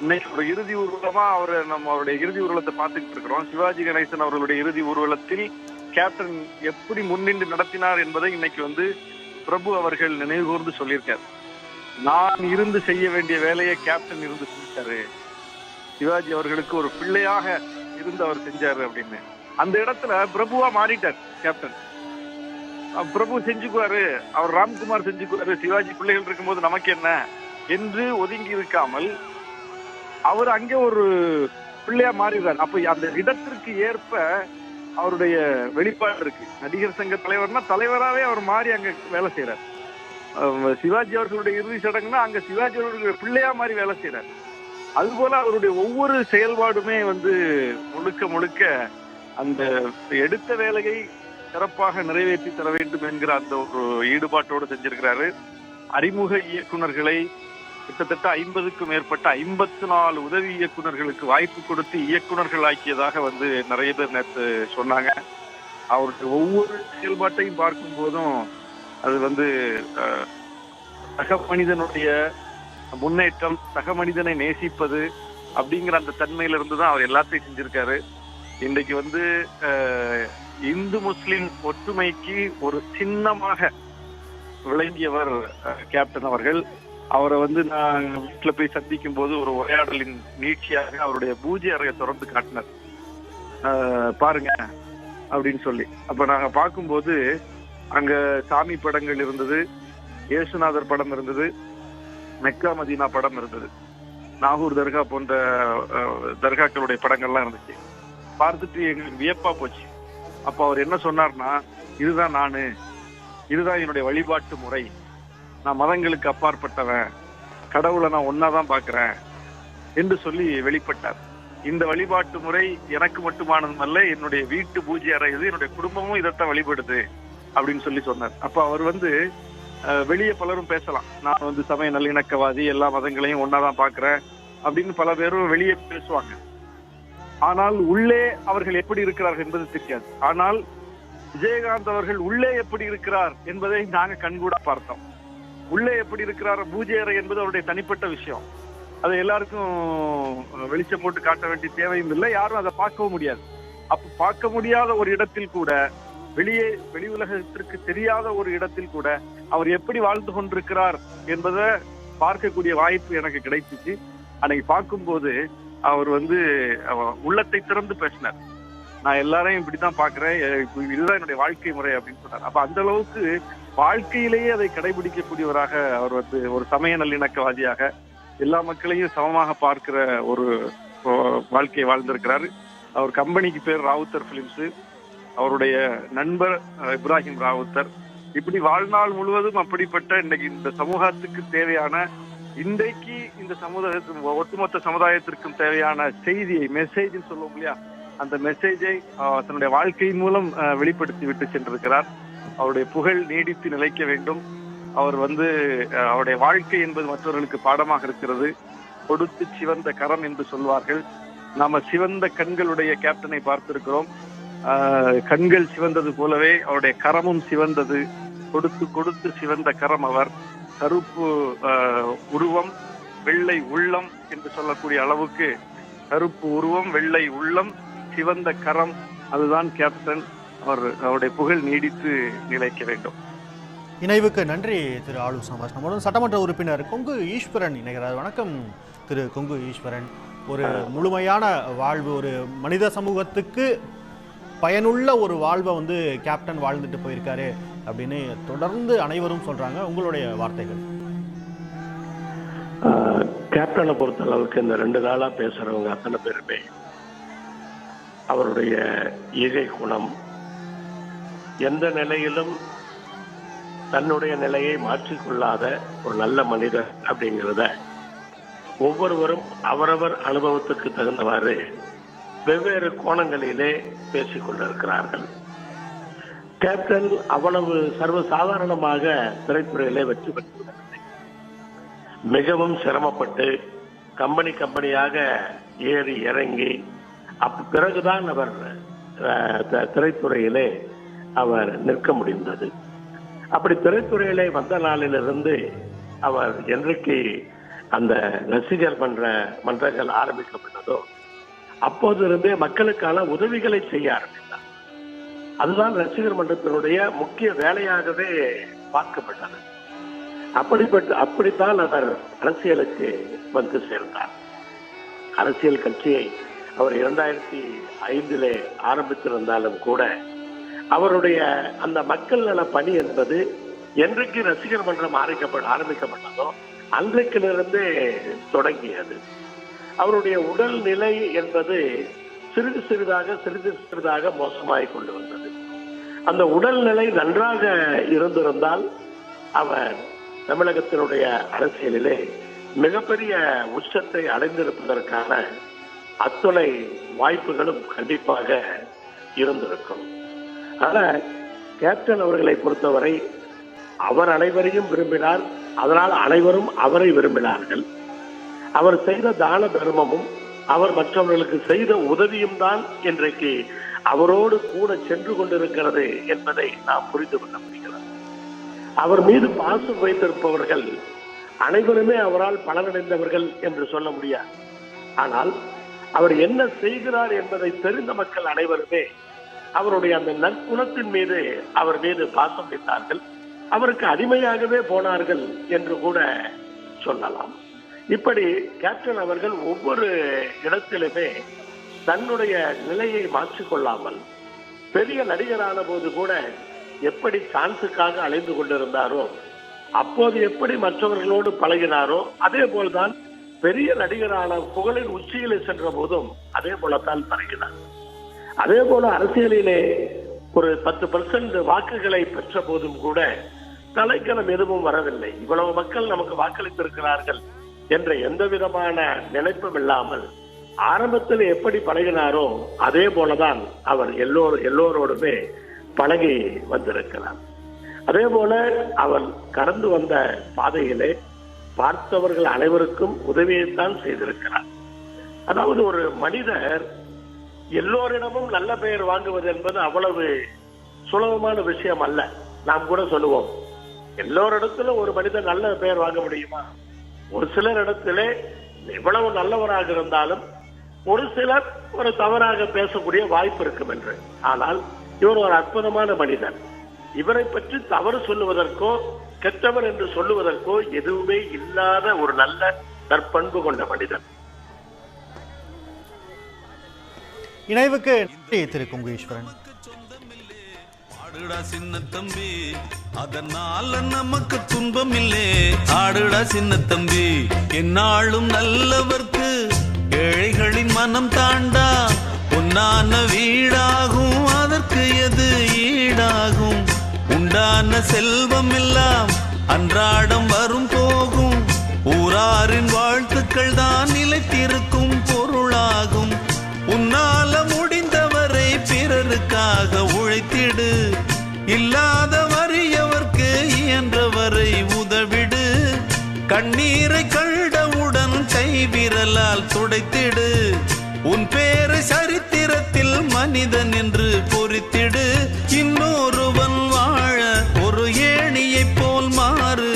இன்னைக்கு ஒரு இறுதி ஊர்வலமா அவருடைய இறுதி ஊர்வலத்தை பார்த்துக்கிட்டு இருக்கிறோம். சிவாஜி கணேசன் அவர்களுடைய இறுதி ஊர்வலத்தில் கேப்டன் எப்படி முன்னின்று நடத்தினார் என்பதை இன்னைக்கு பிரபு அவர்கள் நினைவு கூர்ந்து சொல்லியிருக்காரு. நான் இருந்து செய்ய வேண்டிய வேலையை கேப்டன் இருந்து செஞ்சாரு, சிவாஜி அவர்களுக்கு ஒரு பிள்ளையாக இருந்து அவர் செஞ்சாரு அப்படின்னு. அந்த இடத்துல பிரபுவா மாறிட்டார் கேப்டன். பிரபு செஞ்சுக்குவாரு, அவர் ராம்குமார் செஞ்சுக்குவாரு, சிவாஜி பிள்ளைகள் இருக்கும்போது நமக்கு என்ன என்று ஒதுங்கி இருக்காமல் அவர் அங்கே ஒரு பிள்ளையா மாறிடுறார். அப்ப அந்த இடத்திற்கு ஏற்ப அவருடைய வெளிப்பாடு இருக்கு. நடிகர் சங்க தலைவர்னா தலைவராகவே அவர் மாறி அங்க வேலை செய்யறார். சிவாஜி அவர்களுடைய இறுதி சடங்குனா அங்க சிவாஜி அவர்களுடைய பிள்ளையா மாதிரி வேலை செய்யறாரு. அதுபோல அவருடைய ஒவ்வொரு செயல்பாடுமே வந்து முழுக்க முழுக்க அந்த எடுத்த வேலையை சிறப்பாக நிறைவேற்றி தர வேண்டும் என்கிற அந்த ஒரு ஈடுபாட்டோடு செஞ்சிருக்கிறாரு. அறிமுக இயக்குனர்களை கிட்டத்தட்ட 50க்கும் மேற்பட்ட 54 உதவி இயக்குனர்களுக்கு வாய்ப்பு கொடுத்து இயக்குனர்கள் ஆக்கியதாக வந்து நிறைய பேர் நேற்று சொன்னாங்க. அவருடைய ஒவ்வொரு செயல்பாட்டையும் பார்க்கும் போதும் அது வந்து சக மனிதனுடைய முன்னேற்றம், சக மனிதனை நேசிப்பது அப்படிங்கிற அந்த தன்மையிலிருந்து தான் அவர் எல்லாத்தையும் செஞ்சிருக்காரு. இன்றைக்கு வந்து இந்து முஸ்லிம் ஒற்றுமைக்கு ஒரு சின்னமாக விளங்கியவர் கேப்டன் அவர்கள். அவரை வந்து நான் வீட்டுல போய் சந்திக்கும் போது ஒரு உரையாடலின் நீட்சியாக அவருடைய பூஜை அறையை திறந்து காட்டினார். பாருங்க அப்படின்னு சொல்லி. அப்ப நாங்க பார்க்கும்போது அங்க சாமி படங்கள் இருந்தது, இயேசுநாதர் படம் இருந்தது, மெக்கா மதீனா படம் இருந்தது, நாகூர் தர்கா போன்ற தர்காக்களுடைய படங்கள்லாம் இருந்துச்சு. பார்த்துட்டு எங்களுக்கு வியப்பா போச்சு. அப்ப அவர் என்ன சொன்னார்னா, இதுதான் நானு, இதுதான் என்னுடைய வழிபாட்டு முறை, நான் மதங்களுக்கு அப்பாற்பட்டவன், கடவுளை நான் ஒன்னாதான் பாக்குறேன் என்று சொல்லி வெளிப்பட்டார். இந்த வழிபாட்டு முறை எனக்கு மட்டுமானதுமல்ல, என்னுடைய வீட்டு பூஜை அறை இது, என்னுடைய குடும்பமும் இதைத்தான் வழிபடுது அப்படின்னு சொல்லி சொன்னார். அப்ப அவர் வந்து வெளியே பலரும் பேசலாம், நான் வந்து சமய நல்லிணக்கவாதி, எல்லா மதங்களையும் ஒன்னாதான் பாக்குறேன் அப்படின்னு பல பேரும் வெளியே பேசுவாங்க. ஆனால் உள்ளே அவர்கள் எப்படி இருக்கிறார்கள் என்பது தெரியாது. ஆனால் விஜயகாந்த் அவர்கள் உள்ளே எப்படி இருக்கிறார் என்பதை நாங்க கண்கூட பார்த்தோம். உள்ளே எப்படி இருக்கிறார், பூஜை அறை என்பது அவருடைய தனிப்பட்ட விஷயம். அதை எல்லாருக்கும் வெளிச்சம் போட்டு காட்ட வேண்டிய தேவையும் இல்லை, யாரும் அதை பார்க்கவும் முடியாது. அப்ப பார்க்க முடியாத ஒரு இடத்தில் கூட, வெளி உலகத்திற்கு தெரியாத ஒரு இடத்தில் கூட அவர் எப்படி வாழ்ந்து கொண்டிருக்கிறார் என்பதை பார்க்கக்கூடிய வாய்ப்பு எனக்கு கிடைச்சிச்சு. அன்னைக்கு பார்க்கும்போது அவர் வந்து உள்ளத்தை திறந்து பேசினார். நான் எல்லாரையும் இப்படித்தான் பாக்குறேன், இதுதான் என்னுடைய வாழ்க்கை முறை அப்படின்னு சொன்னார். அப்ப அந்த அளவுக்கு வாழ்க்கையிலேயே அதை கடைபிடிக்கக்கூடியவராக அவர் வந்து ஒரு சமய நல்லிணக்கவாதியாக எல்லா மக்களையும் சமமாக பார்க்கிற ஒரு வாழ்க்கையை வாழ்ந்திருக்கிறாரு. அவர் கம்பெனிக்கு பேர் ராவுத்தர் பிலிம்ஸ், அவருடைய நண்பர் இப்ராஹிம் ராவுத்தர். இப்படி வாழ்நாள் முழுவதும் அப்படிப்பட்ட இன்னைக்கு இந்த சமூகத்துக்கு தேவையான, இன்றைக்கு இந்த சமுதாயத்திற்கு ஒட்டுமொத்த சமுதாயத்திற்கும் தேவையான செய்தியை, மெசேஜ் சொல்லுவோம் இல்லையா, அந்த மெசேஜை தன்னுடைய வாழ்க்கையின் மூலம் வெளிப்படுத்தி விட்டு சென்றிருக்கிறார். அவருடைய புகழ் நீடித்து நிலைக்க வேண்டும். அவர் வந்து அவருடைய வாழ்க்கை என்பது மற்றவர்களுக்கு பாடமாக இருக்கிறது. கொடுத்து சிவந்த கரம் என்று சொல்வார்கள். நாம சிவந்த கண்களுடைய கேப்டனை பார்த்திருக்கிறோம். கண்கள் சிவந்தது போலவே அவருடைய கரமும் சிவந்தது. கொடுத்து கொடுத்து சிவந்த கரம் அவர். கருப்பு உருவம், வெள்ளை உள்ளம் என்று சொல்லக்கூடிய அளவுக்கு கருப்பு உருவம், வெள்ளை உள்ளம், சிவந்த கரம், அதுதான் கேப்டன். அவருடைய புகழ் நீடித்து நிலைக்க வேண்டும். இணைவுக்கு நன்றி திரு ஆளு சமாஜ். நம்முடன் சட்டமன்ற உறுப்பினர் கொங்கு ஈஸ்வரன் இணைகிறார். வணக்கம் திரு கொங்கு ஈஸ்வரன். ஒரு முழுமையான வாழ்வு, ஒரு மனித சமூகத்துக்கு பயனுள்ள ஒரு வாழ்வை வந்து கேப்டன் வாழ்ந்துட்டு போயிருக்காரு அப்படின்னு தொடர்ந்து அனைவரும் சொல்றாங்க. உங்களுடைய வார்த்தைகள். கேப்டனை பொறுத்த அளவுக்கு இந்த 2 நாளா பேசுறவங்க அத்தனை பேருமே அவருடைய ஈகை குணம், எந்த நிலையிலும் தன்னுடைய நிலையை மாற்றிக்கொள்ளாத ஒரு நல்ல மனிதர் அப்படிங்கிறத ஒவ்வொருவரும் அவரவர் அனுபவத்துக்கு தகுந்தவாறு வெவ்வேறு கோணங்களிலே பேசிக் கொண்டிருக்கிறார்கள். கேப்டன் அவ்வளவு சர்வசாதாரணமாக திரைத்துறையிலே வெற்றி பெற்றுவிடவில்லை. மிகவும் சிரமப்பட்டு கம்பெனியாக ஏறி இறங்கி பிறகுதான் அவர் திரைத்துறையிலே அவர் நிற்க முடிந்தது. அப்படி திரைத்துறையிலே வந்த நாளிலிருந்து அவர் என்றைக்கு அந்த ரசிகர் மன்றங்கள் ஆரம்பிக்கப்பட்டதோ அப்போதிருந்தே மக்களுக்கான உதவிகளை செய்ய ஆரம்பித்தார். அதுதான் ரசிகர் மன்றத்தினுடைய முக்கிய வேலையாகவே பார்க்கப்பட்டது. அப்படித்தான் அவர் அரசியலுக்கு வந்து சேர்ந்தார். அரசியல் கட்சியை அவர் 2005 ஆரம்பித்திருந்தாலும் கூட அவருடைய அந்த மக்கள் நல பணி என்பது என்றைக்கு ரசிகர் மன்றம் ஆரம்பிக்கப்பட்டதோ அன்றைக்கிலிருந்து தொடங்கியது. அவருடைய உடல் நிலை என்பது சிறிது சிறிதாக மோசமாகிக் கொண்டு வந்தது. அந்த உடல்நிலை நன்றாக இருந்திருந்தால் அவர் தமிழகத்தினுடைய அரசியலிலே மிகப்பெரிய உச்சத்தை அடைந்திருப்பதற்கான அத்துணை வாய்ப்புகளும் கண்டிப்பாக இருந்திருக்கும். ஆனா கேப்டன் அவர்களை பொறுத்தவரை அவர் அனைவரையும் விரும்பினார். அதனால் அனைவரும் அவரை விரும்பினார்கள். அவர் செய்த தான தர்மமும் அவர் மற்றவர்களுக்கு செய்த உதவியும் தான் இன்றைக்கு அவரோடு கூட சென்று கொண்டிருக்கிறது என்பதை நாம் புரிந்து கொள்ள முடிகிறது. அவர் மீது பாசம் வைத்திருப்பவர்கள் அனைவருமே அவரால் பலனடைந்தவர்கள் என்று சொல்ல முடியாது. ஆனால் அவர் என்ன செய்கிறார் என்பதை தெரிந்த மக்கள் அனைவருமே அவருடைய அந்த நற்குணத்தின் மீது அவர் மீது பாசம் வைத்தார்கள். அவருக்கு அடிமையாகவே போனார்கள் என்று கூட சொல்லலாம். இப்படி கேப்டன் அவர்கள் ஒவ்வொரு இடத்திலுமே தன்னுடைய நிலையை மாற்றிக்கொள்ளாமல் பெரிய நடிகரான போது கூட எப்படி சான்ஸுக்காக அலைந்து கொண்டிருந்தாரோ, அப்போது எப்படி மற்றவர்களோடு பழகினாரோ அதே போல்தான் பெரிய நடிகரான புகழின் உச்சியிலே சென்ற போதும் அதே போலத்தான் பழகினார். அதே போல அரசியலிலே ஒரு 10% வாக்குகளை பெற்ற போதும் கூட தலைக்கணம் எதுவும் வரவில்லை. இவ்வளவு மக்கள் நமக்கு வாக்களித்திருக்கிறார்கள் என்ற எந்த விதமான நினைப்பும் இல்லாமல் ஆரம்பத்தில் எப்படி பழகினாரோ அதே போலதான் அவர் எல்லோரோடுமே பழகி வந்திருக்கிறார். அதே போல அவர் கடந்து வந்த பாதையிலே பார்த்தவர்கள் அனைவருக்கும் உதவியைத்தான் செய்திருக்கிறார். அதாவது ஒரு மனிதர் எல்லோரிடமும் நல்ல பெயர் வாங்குவது என்பது அவ்வளவு சுலபமான விஷயம் அல்ல. நாம் கூட சொல்லுவோம், எல்லோரிடத்திலும் ஒரு மனிதர் நல்ல பெயர் வாங்க முடியுமா? ஒரு சிலர் இடத்திலே எவ்வளவு நல்லவராக இருந்தாலும் ஒரு சிலர் ஒரு தவறாக பேசக்கூடிய வாய்ப்பு இருக்கும் என்று. ஆனால் இவர் ஒரு அற்புதமான மனிதர். இவரை பற்றி தவறு சொல்லுவதற்கோ கெட்டவர் என்று சொல்லுவதற்கோ எதுவுமே இல்லாத ஒரு நல்ல நற்பண்பு கொண்ட மனிதன். இணைவுக்கு திரு குங்குஈஸ்வரன். ஆடுடா சின்ன தம்பி, அதனால நமக்கு துன்பம் இல்லே. ஆடுடா சின்ன தம்பி, என்னாலும் நல்லவர்க்கு ஏழைகளின் மனம் தாண்டா. பொன்னான வீடாகும், அதற்கு எது ஈடாகும்? உண்டான செல்வம் எல்லாம் அன்றாடம் வரும் போகும். ஊராரின் வாழ்த்துக்கள் தான் நிலைத்திருக்கும் பொருளாகும். உன்னால முடிந்தவரை பிறருக்காக உழைத்திடு. இல்லாத வறியவர்க்கு இயன்றவரை உதவிடு. கண்ணீரை கண்டவுடன் கைவிரலால் துடைத்திடு. உன் பேரை சரித்திரத்தில் மனிதன் என்று பொறித்திடு. இன்னொருவன் வாழ ஒரு ஏணியைப் போல் மாறு.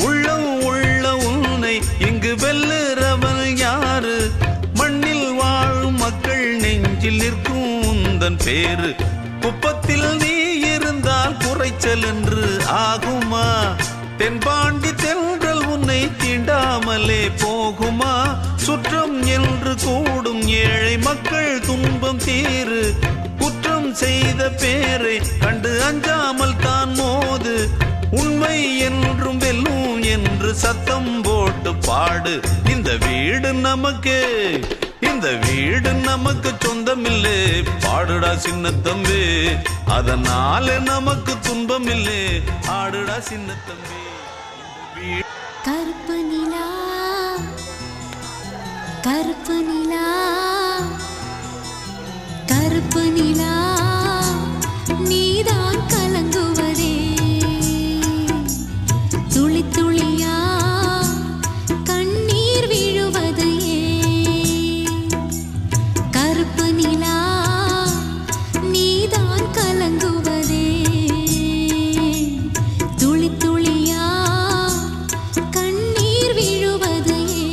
உள்ளம் உள்ள உன்னை இங்கு வெல்லுறவன் யாரு? மண்ணில் வாழும் மக்கள் நெஞ்சில் நிற்கும் உந்தன் பேரு. குப்பத்தில் நீ இருந்தால் குறைச்சல் என்று ஆகுமா? தென்பாண்டி தென்றல் உன்னை தீண்டாமலே போகுமா? சுற்றம் என்று கூடும் ஏழை மக்கள் துன்பம் தீரு. குற்றம் செய்த பேரை கண்டு அஞ்சாமல் தான் மோது. உண்மை என்றும் வெல்லும் என்று சத்தம் போட்டு பாடு. இந்த வீடு நமக்கு, இந்த வீடு நமக்கு சொந்தமில்லே. பாடுடா சின்ன தம்பி, அதனால நமக்கு துன்பம் இல்லே. ஆடுடா சின்ன தம்பி. கருப்பு நிலா, கருப்பு நிலா, கருப்பு நிலா, நீதான் கலங்குவதே. துளி துளியா கண்ணீர் விழுவது ஏன்? கருப்பு நிலா, நீதான் கலங்குவதே. துளி துளியா கண்ணீர் விழுவது ஏன்?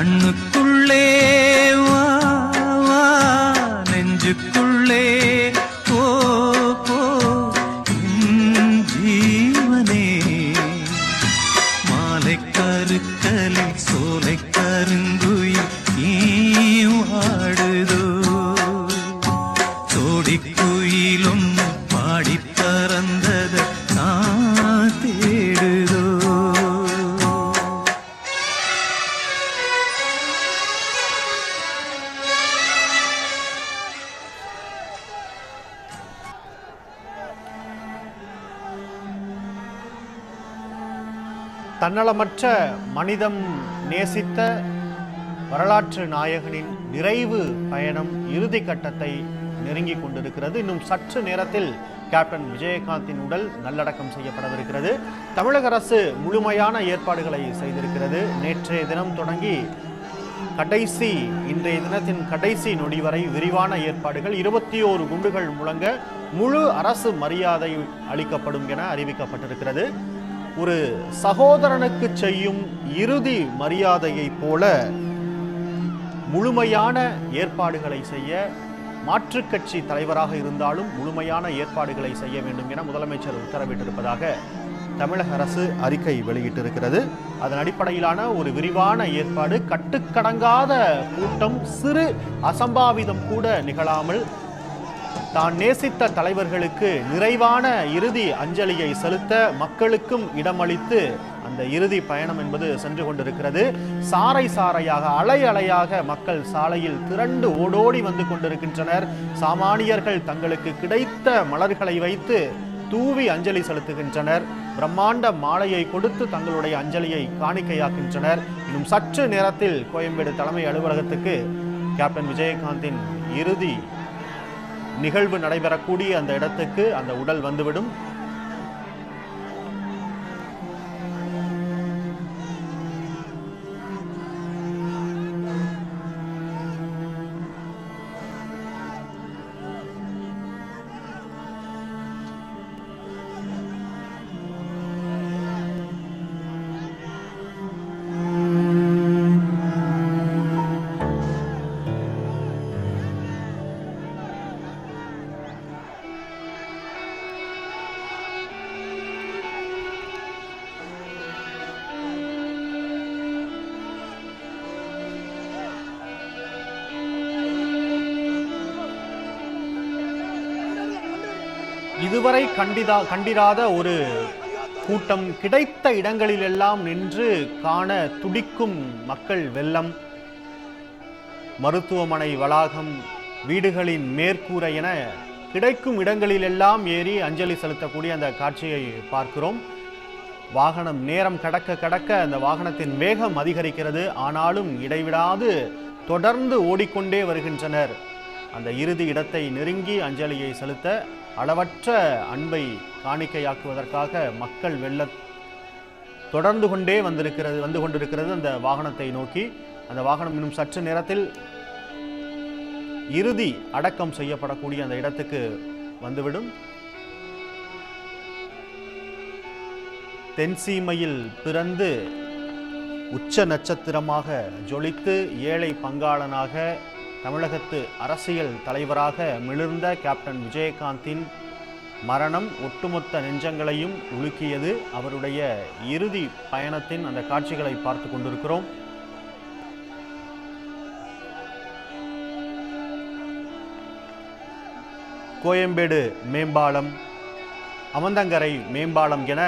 கண்ணுக்குள்ளே வா வா, நெஞ்சுக்குள்ளே போ போ, என் ஜீவனே. மாலை கருக்கலில் சோலை கருங்குயில் நீ வாடுதோ, சோடிக்குயிலும் பாடி பறந்தத நான் தேடுதோ. தன்னலமற்ற மனிதம் நேசித்த வரலாற்று நாயகனின் நிறைவு பயணம் இறுதி கட்டத்தை நெருங்கிக் கொண்டிருக்கிறது. இன்னும் சற்று நேரத்தில் கேப்டன் விஜயகாந்தின் உடல் நல்லடக்கம் செய்யப்படவிருக்கிறது. தமிழக அரசு முழுமையான ஏற்பாடுகளை செய்திருக்கிறது. நேற்றைய தினம் தொடங்கி இன்றைய தினத்தின் கடைசி நொடி வரை விரிவான ஏற்பாடுகள். 21 குண்டுகள் முழங்க முழு அரசு மரியாதை அளிக்கப்படும் என அறிவிக்கப்பட்டிருக்கிறது. ஒரு சகோதரனுக்கு செய்யும் இறுதி மரியாதையை போல முழுமையான ஏற்பாடுகளை செய்ய, மாற்றுக் கட்சி தலைவராக இருந்தாலும் முழுமையான ஏற்பாடுகளை செய்ய வேண்டும் என முதலமைச்சர் உத்தரவிட்டிருப்பதாக தமிழக அரசு அறிக்கை வெளியிட்டிருக்கிறது. அதன் அடிப்படையிலான ஒரு விரிவான ஏற்பாடு. கட்டுக்கடங்காத கூட்டம், சிறு அசம்பாவிதம் கூட நிகழாமல் தான் நேசித்த தலைவர்களுக்கு நிறைவான இறுதி அஞ்சலியை செலுத்த மக்களுக்கும் இடமளித்து அந்த இறுதி பயணம் என்பது சென்று கொண்டிருக்கிறது. சாறை சாறையாக, அலை அலையாக மக்கள் சாலையில் திரண்டு ஓடோடி வந்து கொண்டிருக்கின்றனர். சாமானியர்கள் தங்களுக்கு கிடைத்த மலர்களை வைத்து தூவி அஞ்சலி செலுத்துகின்றனர். பிரம்மாண்ட மாலையை கொடுத்து தங்களுடைய அஞ்சலியை காணிக்கையாக்கின்றனர். இன்னும் சற்று நேரத்தில் கோயம்பேடு தலைமை அலுவலகத்துக்கு கேப்டன் விஜயகாந்தின் இறுதி நிகழ்வு நடைபெறக்கூடிய அந்த இடத்துக்கு அந்த உடல் வந்துவிடும். இதுவரை கண்டிராத ஒரு கூட்டம், கிடைத்த இடங்களிலெல்லாம் நின்று காண துடிக்கும் மக்கள் வெள்ளம். மருத்துவமனை வளாகம், வீடுகளின் மேற்கூரை என கிடைக்கும் இடங்களிலெல்லாம் ஏறி அஞ்சலி செலுத்தக்கூடிய அந்த காட்சியை பார்க்கிறோம். வாகனம் நேரம் கடக்க அந்த வாகனத்தின் வேகம் அதிகரிக்கிறது. ஆனாலும் இடைவிடாது தொடர்ந்து ஓடிக்கொண்டே வருகின்றனர். அந்த இறுதி இடத்தை நெருங்கி அஞ்சலியை செலுத்த, அளவற்ற அன்பை காணிக்கையாக்குவதற்காக மக்கள் வெள்ள தொடர்ந்து வந்து கொண்டிருக்கிறது அந்த வாகனத்தை நோக்கி. அந்த வாகனம் இன்னும் சற்று நேரத்தில் இறுதி அடக்கம் செய்யப்படக்கூடிய அந்த இடத்துக்கு வந்துவிடும். தென்சீமையில் பிறந்து உச்ச நட்சத்திரமாக ஜொலித்து ஏழை பங்காளனாக தமிழகத்து அரசியல் தலைவராக மிளிர்ந்த கேப்டன் விஜயகாந்தின் மரணம் ஒட்டுமொத்த நெஞ்சங்களையும் உலுக்கியது. அவருடைய இறுதி பயணத்தின் அந்த காட்சிகளை பார்த்து கொண்டிருக்கிறோம். கோயம்பேடு மேம்பாலம், அமந்தங்கரை மேம்பாலம் என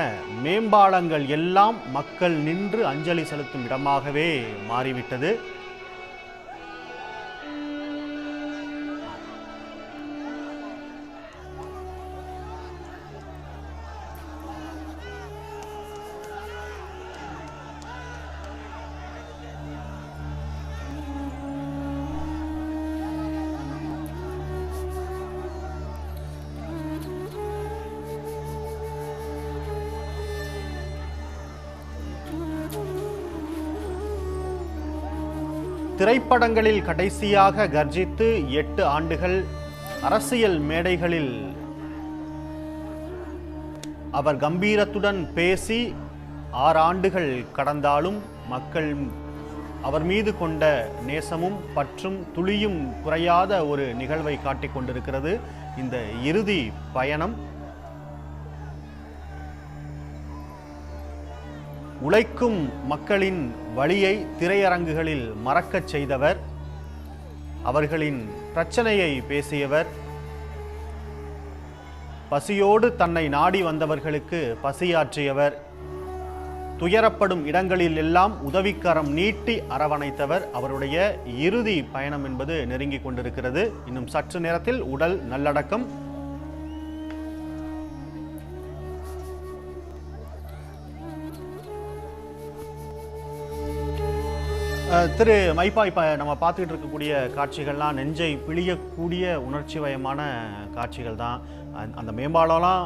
மேம்பாலங்கள் எல்லாம் மக்கள் நின்று அஞ்சலி செலுத்தும் இடமாகவே மாறிவிட்டது. திரைப்படங்களில் கடைசியாக கர்ஜித்து 8 ஆண்டுகள், அரசியல் மேடைகளில் அவர் கம்பீரத்துடன் பேசி 6 ஆண்டுகள் கடந்தாலும் மக்கள் அவர் மீது கொண்ட நேசமும் பற்றும் துளியும் குறையாத ஒரு நிகழ்வை காட்டிக் கொண்டிருக்கிறது இந்த இறுதி பயணம். உழைக்கும் மக்களின் வழியை திரையரங்குகளில் மறக்கச் செய்தவர், அவர்களின் பிரச்சனையை பேசியவர், பசியோடு தன்னை நாடி வந்தவர்களுக்கு பசியாற்றியவர், துயரப்படும் இடங்களில் எல்லாம் உதவிக்கரம் நீட்டி அரவணைத்தவர். அவருடைய இறுதி பயணம் என்பது நெருங்கிக் கொண்டிருக்கிறது. இன்னும் சற்று நேரத்தில் உடல் நல்லடக்கம். திரு மைப்பா, இப்போ நம்ம பார்த்துக்கிட்டு இருக்கக்கூடிய காட்சிகள்லாம் நெஞ்சை பிழியக்கூடிய உணர்ச்சிவயமான காட்சிகள் தான். அந்த மேம்பாலம்லாம்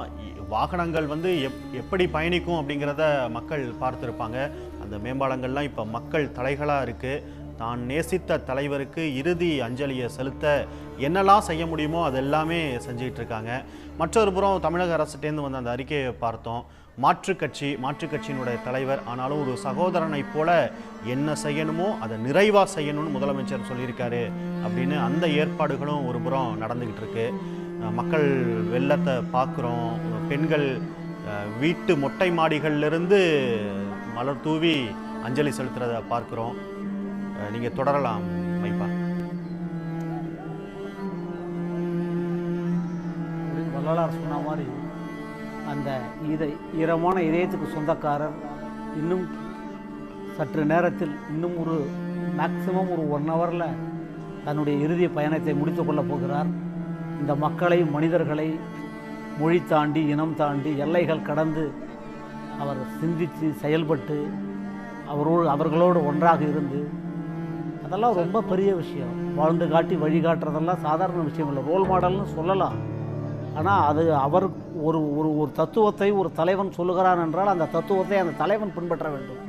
வாகனங்கள் வந்து எப்படி பயணிக்கும் அப்படிங்கிறத மக்கள் பார்த்துருப்பாங்க. அந்த மேம்பாலங்கள்லாம் இப்போ மக்கள் தலைகளாக இருக்குது. தான் நேசித்த தலைவருக்கு இறுதி அஞ்சலியை செலுத்த என்னெல்லாம் செய்ய முடியுமோ அதெல்லாமே செஞ்சுக்கிட்டு இருக்காங்க. மற்றொரு புறம் தமிழக அரசுட்டேருந்து வந்த அந்த அறிக்கையை பார்த்தோம். மாற்றுக் கட்சியினுடைய தலைவர், ஆனாலும் ஒரு சகோதரனை போல என்ன செய்யணுமோ அதை நிறைவாக செய்யணும்னு முதலமைச்சர் சொல்லியிருக்காரு அப்படின்னு அந்த ஏற்பாடுகளும் ஒரு புறம் நடந்துக்கிட்டு இருக்கு. மக்கள் வெள்ளத்தை பார்க்குறோம். பெண்கள் வீட்டு மொட்டை மாடிகளிலிருந்து மலர் தூவி அஞ்சலி செலுத்துறதை பார்க்குறோம். நீங்கள் தொடரலாம் மைப்பா. வள்ளலார் சொன்ன மாதிரி அந்த ஈரமான இதயத்துக்கு சொந்தக்காரர் இன்னும் சற்று நேரத்தில், இன்னும் ஒரு மேக்சிமம் ஒரு 1 ஹவரில் தன்னுடைய இறுதி பயணத்தை முடித்து கொள்ளப் போகிறார். இந்த மக்களை, மனிதர்களை மொழி தாண்டி, இனம் தாண்டி, எல்லைகள் கடந்து அவர் சிந்தித்து செயல்பட்டு அவர்களோடு ஒன்றாக இருந்து, அதெல்லாம் ரொம்ப பெரிய விஷயம். வாழ்ந்து காட்டி வழிகாட்டுறதெல்லாம் சாதாரண விஷயம் இல்லை. ரோல் மாடல்னு சொல்லலாம். ஆனால் அது அவர் ஒரு ஒரு ஒரு தத்துவத்தை ஒரு தலைவன் சொல்லுகிறான் என்றால் அந்த தத்துவத்தை அந்த தலைவன் பின்பற்ற வேண்டும்.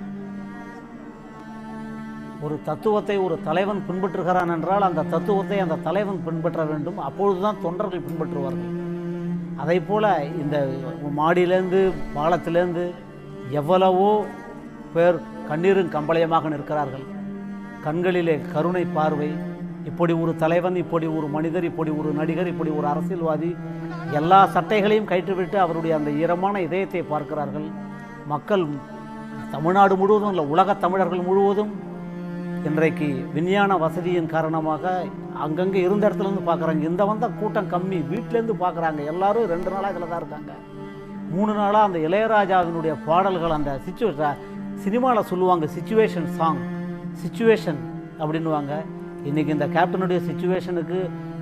ஒரு தத்துவத்தை ஒரு தலைவன் பின்பற்றுகிறான் என்றால் அந்த தத்துவத்தை அந்த தலைவன் பின்பற்ற வேண்டும். அப்பொழுதுதான் தொண்டர்கள் பின்பற்றுவார்கள். அதை போல் இந்த மாடியிலேருந்து பாலத்திலேருந்து எவ்வளவோ பேர் கண்ணீரும் கம்பளையமாக நிற்கிறார்கள். கண்களிலே கருணை பார்வை. இப்படி ஒரு தலைவன், இப்படி ஒரு மனிதர், இப்படி ஒரு நடிகர், இப்படி ஒரு அரசியல்வாதி, எல்லா சட்டைகளையும் கயிற்றுவிட்டு அவருடைய அந்த ஈரமான இதயத்தை பார்க்கிறார்கள். மக்கள் தமிழ்நாடு முழுவதும் இல்லை, உலகத் தமிழர்கள் முழுவதும் இன்றைக்கு விஞ்ஞான வசதியின் காரணமாக அங்கங்கே இருந்த இடத்துலேருந்து பார்க்குறாங்க. இந்த வந்த கூட்டம் கம்மி, வீட்டிலேருந்து பார்க்குறாங்க. எல்லோரும் 2 நாளாக இதில் தான் இருக்காங்க. 3 நாளாக அந்த இளையராஜாவினுடைய பாடல்கள், அந்த சினிமாவில் சொல்லுவாங்க சிச்சுவேஷன் சாங், சிச்சுவேஷன் அப்படின்வாங்க. இன்றைக்கி இந்த கேப்டனுடைய சிச்சுவேஷனுக்கு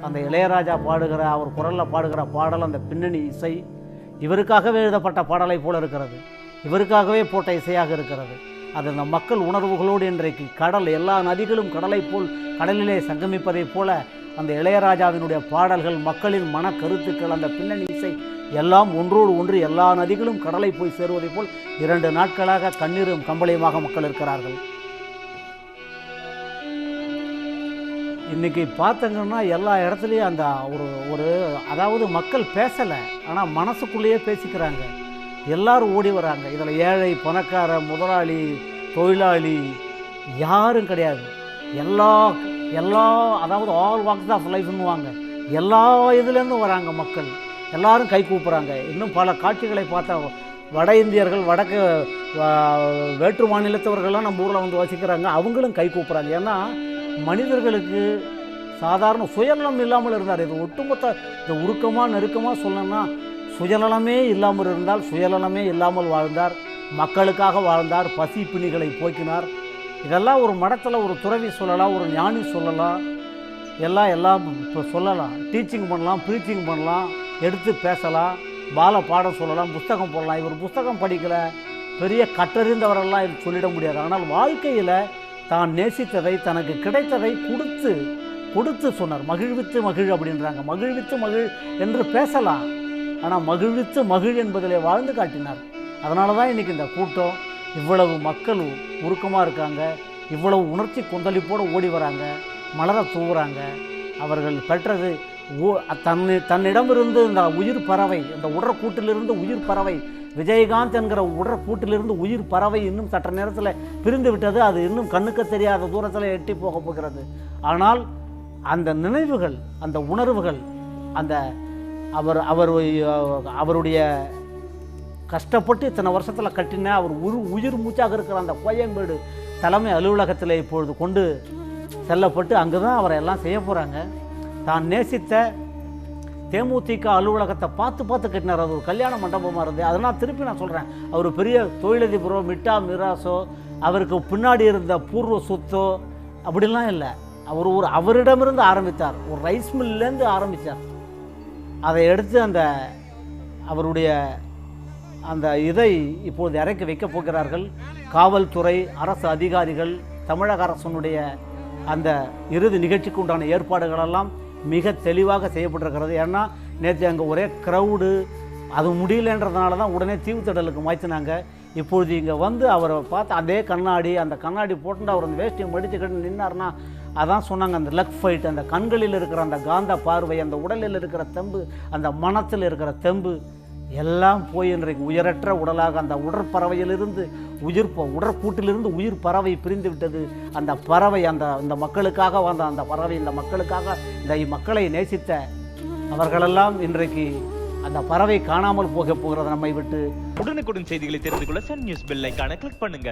அந்த இளையராஜா பாடுகிற, அவர் குரலில் பாடுகிற பாடல், அந்த பின்னணி இசை இவருக்காகவே எழுதப்பட்ட பாடலை போல இருக்கிறது. இவருக்காகவே போட்ட இசையாக இருக்கிறது. அது அந்த மக்கள் உணர்வுகளோடு இன்றைக்கு கடல், எல்லா நதிகளும் கடலை போல் கடலிலே சங்கமிப்பதைப் போல அந்த இளையராஜாவினுடைய பாடல்கள், மக்களின் மன கருத்துக்கள், அந்த பின்னணி இசை எல்லாம் ஒன்றோடு ஒன்று எல்லா நதிகளும் கடலை போய் சேருவதைப் போல் 2 நாட்களாக கண்ணீரும் கம்பளையுமாக மக்கள் இருக்கிறார்கள். இன்றைக்கி பார்த்தங்கன்னா எல்லா இடத்துலையும் அந்த ஒரு அதாவது மக்கள் பேசலை, ஆனால் மனசுக்குள்ளேயே பேசிக்கிறாங்க. எல்லாரும் ஓடி வராங்க. இதில் ஏழை, பணக்கார, முதலாளி, தொழிலாளி யாரும் கிடையாது. எல்லா அதாவது ஆல் வாக்ஸ் ஆஃப் லைஃப்னுவாங்க. எல்லா இதுலேருந்து வராங்க மக்கள். எல்லாரும் கை கூப்புறாங்க. இன்னும் பல காட்சிகளை பார்த்தா வட இந்தியர்கள், வடக்கு வேற்று மாநிலத்தவர்கள்லாம் நம்ம ஊரில் வந்து வசிக்கிறாங்க. அவங்களும் கை கூப்புறாங்க. ஏன்னா மனிதர்களுக்கு சாதாரண சுயநலம் இல்லாமல் இருந்தார். இது ஒட்டுமொத்த இந்த உருக்கமாக நெருக்கமாக சொல்லணும்னா, சுயநலமே இல்லாமல் இருந்தால் சுயநலமே இல்லாமல் வாழ்ந்தார். மக்களுக்காக வாழ்ந்தார். பசி பிணிகளை போக்கினார். இதெல்லாம் ஒரு மடத்தில் ஒரு துறவி சொல்லலாம், ஒரு ஞானி சொல்லலாம், எல்லாம் இப்போ சொல்லலாம். டீச்சிங் பண்ணலாம், ப்ரீச்சிங் பண்ணலாம், எடுத்து பேசலாம், பால பாடம் சொல்லலாம், புஸ்தகம் போடலாம். இவர் புஸ்தகம் படிக்கலை, பெரிய கற்றறிந்தவரெல்லாம் இது சொல்லிட முடியாது. ஆனால் வாழ்க்கையில் தான் நேசித்ததை, தனக்கு கிடைத்ததை கொடுத்து சொன்னார். மகிழ்வித்து மகிழ் அப்படின்றாங்க. மகிழ்வித்து மகிழ் என்று பேசலாம், ஆனால் மகிழ்வித்து மகிழ் என்பதிலே வாழ்ந்து காட்டினார். அதனால தான் இன்றைக்கி இந்த கூட்டம் இவ்வளவு மக்கள் உருக்கமாக இருக்காங்க. இவ்வளவு உணர்ச்சி கொந்தளிப்போடு ஓடி வராங்க, மலரை தூவுறாங்க. அவர்கள் பெற்றது தன்னிடமிருந்து இந்த உயிர் பறவை, இந்த உடற்கூட்டிலிருந்து உயிர் பறவை, விஜயகாந்த் என்கிற உடற்கூட்டிலிருந்து உயிர் பறவை இன்னும் சற்ற நேரத்தில் பிரிந்து விட்டது. அது இன்னும் கண்ணுக்கு தெரியாத தூரத்தில் எட்டி போக போகிறது. ஆனால் அந்த நினைவுகள், அந்த உணர்வுகள், அந்த அவருடைய கஷ்டப்பட்டு இத்தனை வருஷத்தில் கட்டின அவர் உயிர் மூச்சாக இருக்கிற அந்த கோயம்பேடு தலைமை அலுவலகத்தில் இப்பொழுது கொண்டு செல்லப்பட்டு அங்கே தான் அவரை எல்லாம் செய்ய போகிறாங்க. தான் நேசித்த தேமுதிக அலுவலகத்தை பார்த்து கட்டினார். அது ஒரு கல்யாண மண்டபமாக இருந்து. அதனால் திருப்பி நான் சொல்கிறேன், அவர் பெரிய தொழிலதிபரோ மிட்டா மிராசோ அவருக்கு பின்னாடி இருந்த பூர்வ சொத்தோ அப்படிலாம் இல்லை. அவரிடமிருந்து ஆரம்பித்தார். ஒரு ரைஸ் மில்லேருந்து ஆரம்பித்தார். அதை எடுத்து அவருடைய அந்த இதை இப்போது இறக்கி வைக்கப் போகிறார்கள். காவல்துறை, அரசு அதிகாரிகள், தமிழக அரசனுடைய அந்த இறுதி நிகழ்ச்சிக்கு உண்டான ஏற்பாடுகளெல்லாம் மிக தெளிவாக செய்யப்பட்டிருக்கிறது. ஏன்னா நேற்று அங்கே ஒரே க்ரௌடு, அது முடியலன்றதுனால தான் உடனே தீவுத்திடலுக்கு மாற்றினாங்க. இப்பொழுது இங்கே வந்து அவரை பார்த்து அதே அந்த கண்ணாடி போட்டு அவர் அந்த வேஷ்டியை மடிச்சுக்கிட்டு நின்னார்னா அதான் சொன்னாங்க, அந்த லக் ஃபைட், அந்த கண்களில் இருக்கிற அந்த காந்த பார்வை, அந்த உடலில் இருக்கிற தெம்பு, அந்த மனத்தில் இருக்கிற தெம்பு எல்லாம் போய் இன்றைக்கு உயிரற்ற உடலாக அந்த உடற்பறவையிலிருந்து உடற்கூட்டிலிருந்து உயிர் பறவை பிரிந்து விட்டது. அந்த பறவை அந்த மக்களுக்காக வந்த அந்த பறவை, இந்த மக்களுக்காக இந்த மக்களை நேசித்த அவர்களெல்லாம் இன்றைக்கு அந்த பறவை காணாமல் போகிறது நம்மை விட்டு. உடனுக்குடன் செய்திகளை தெரிந்து கொள்ள சன் நியூஸ் பெல் ஐகானை கிளிக் பண்ணுங்க.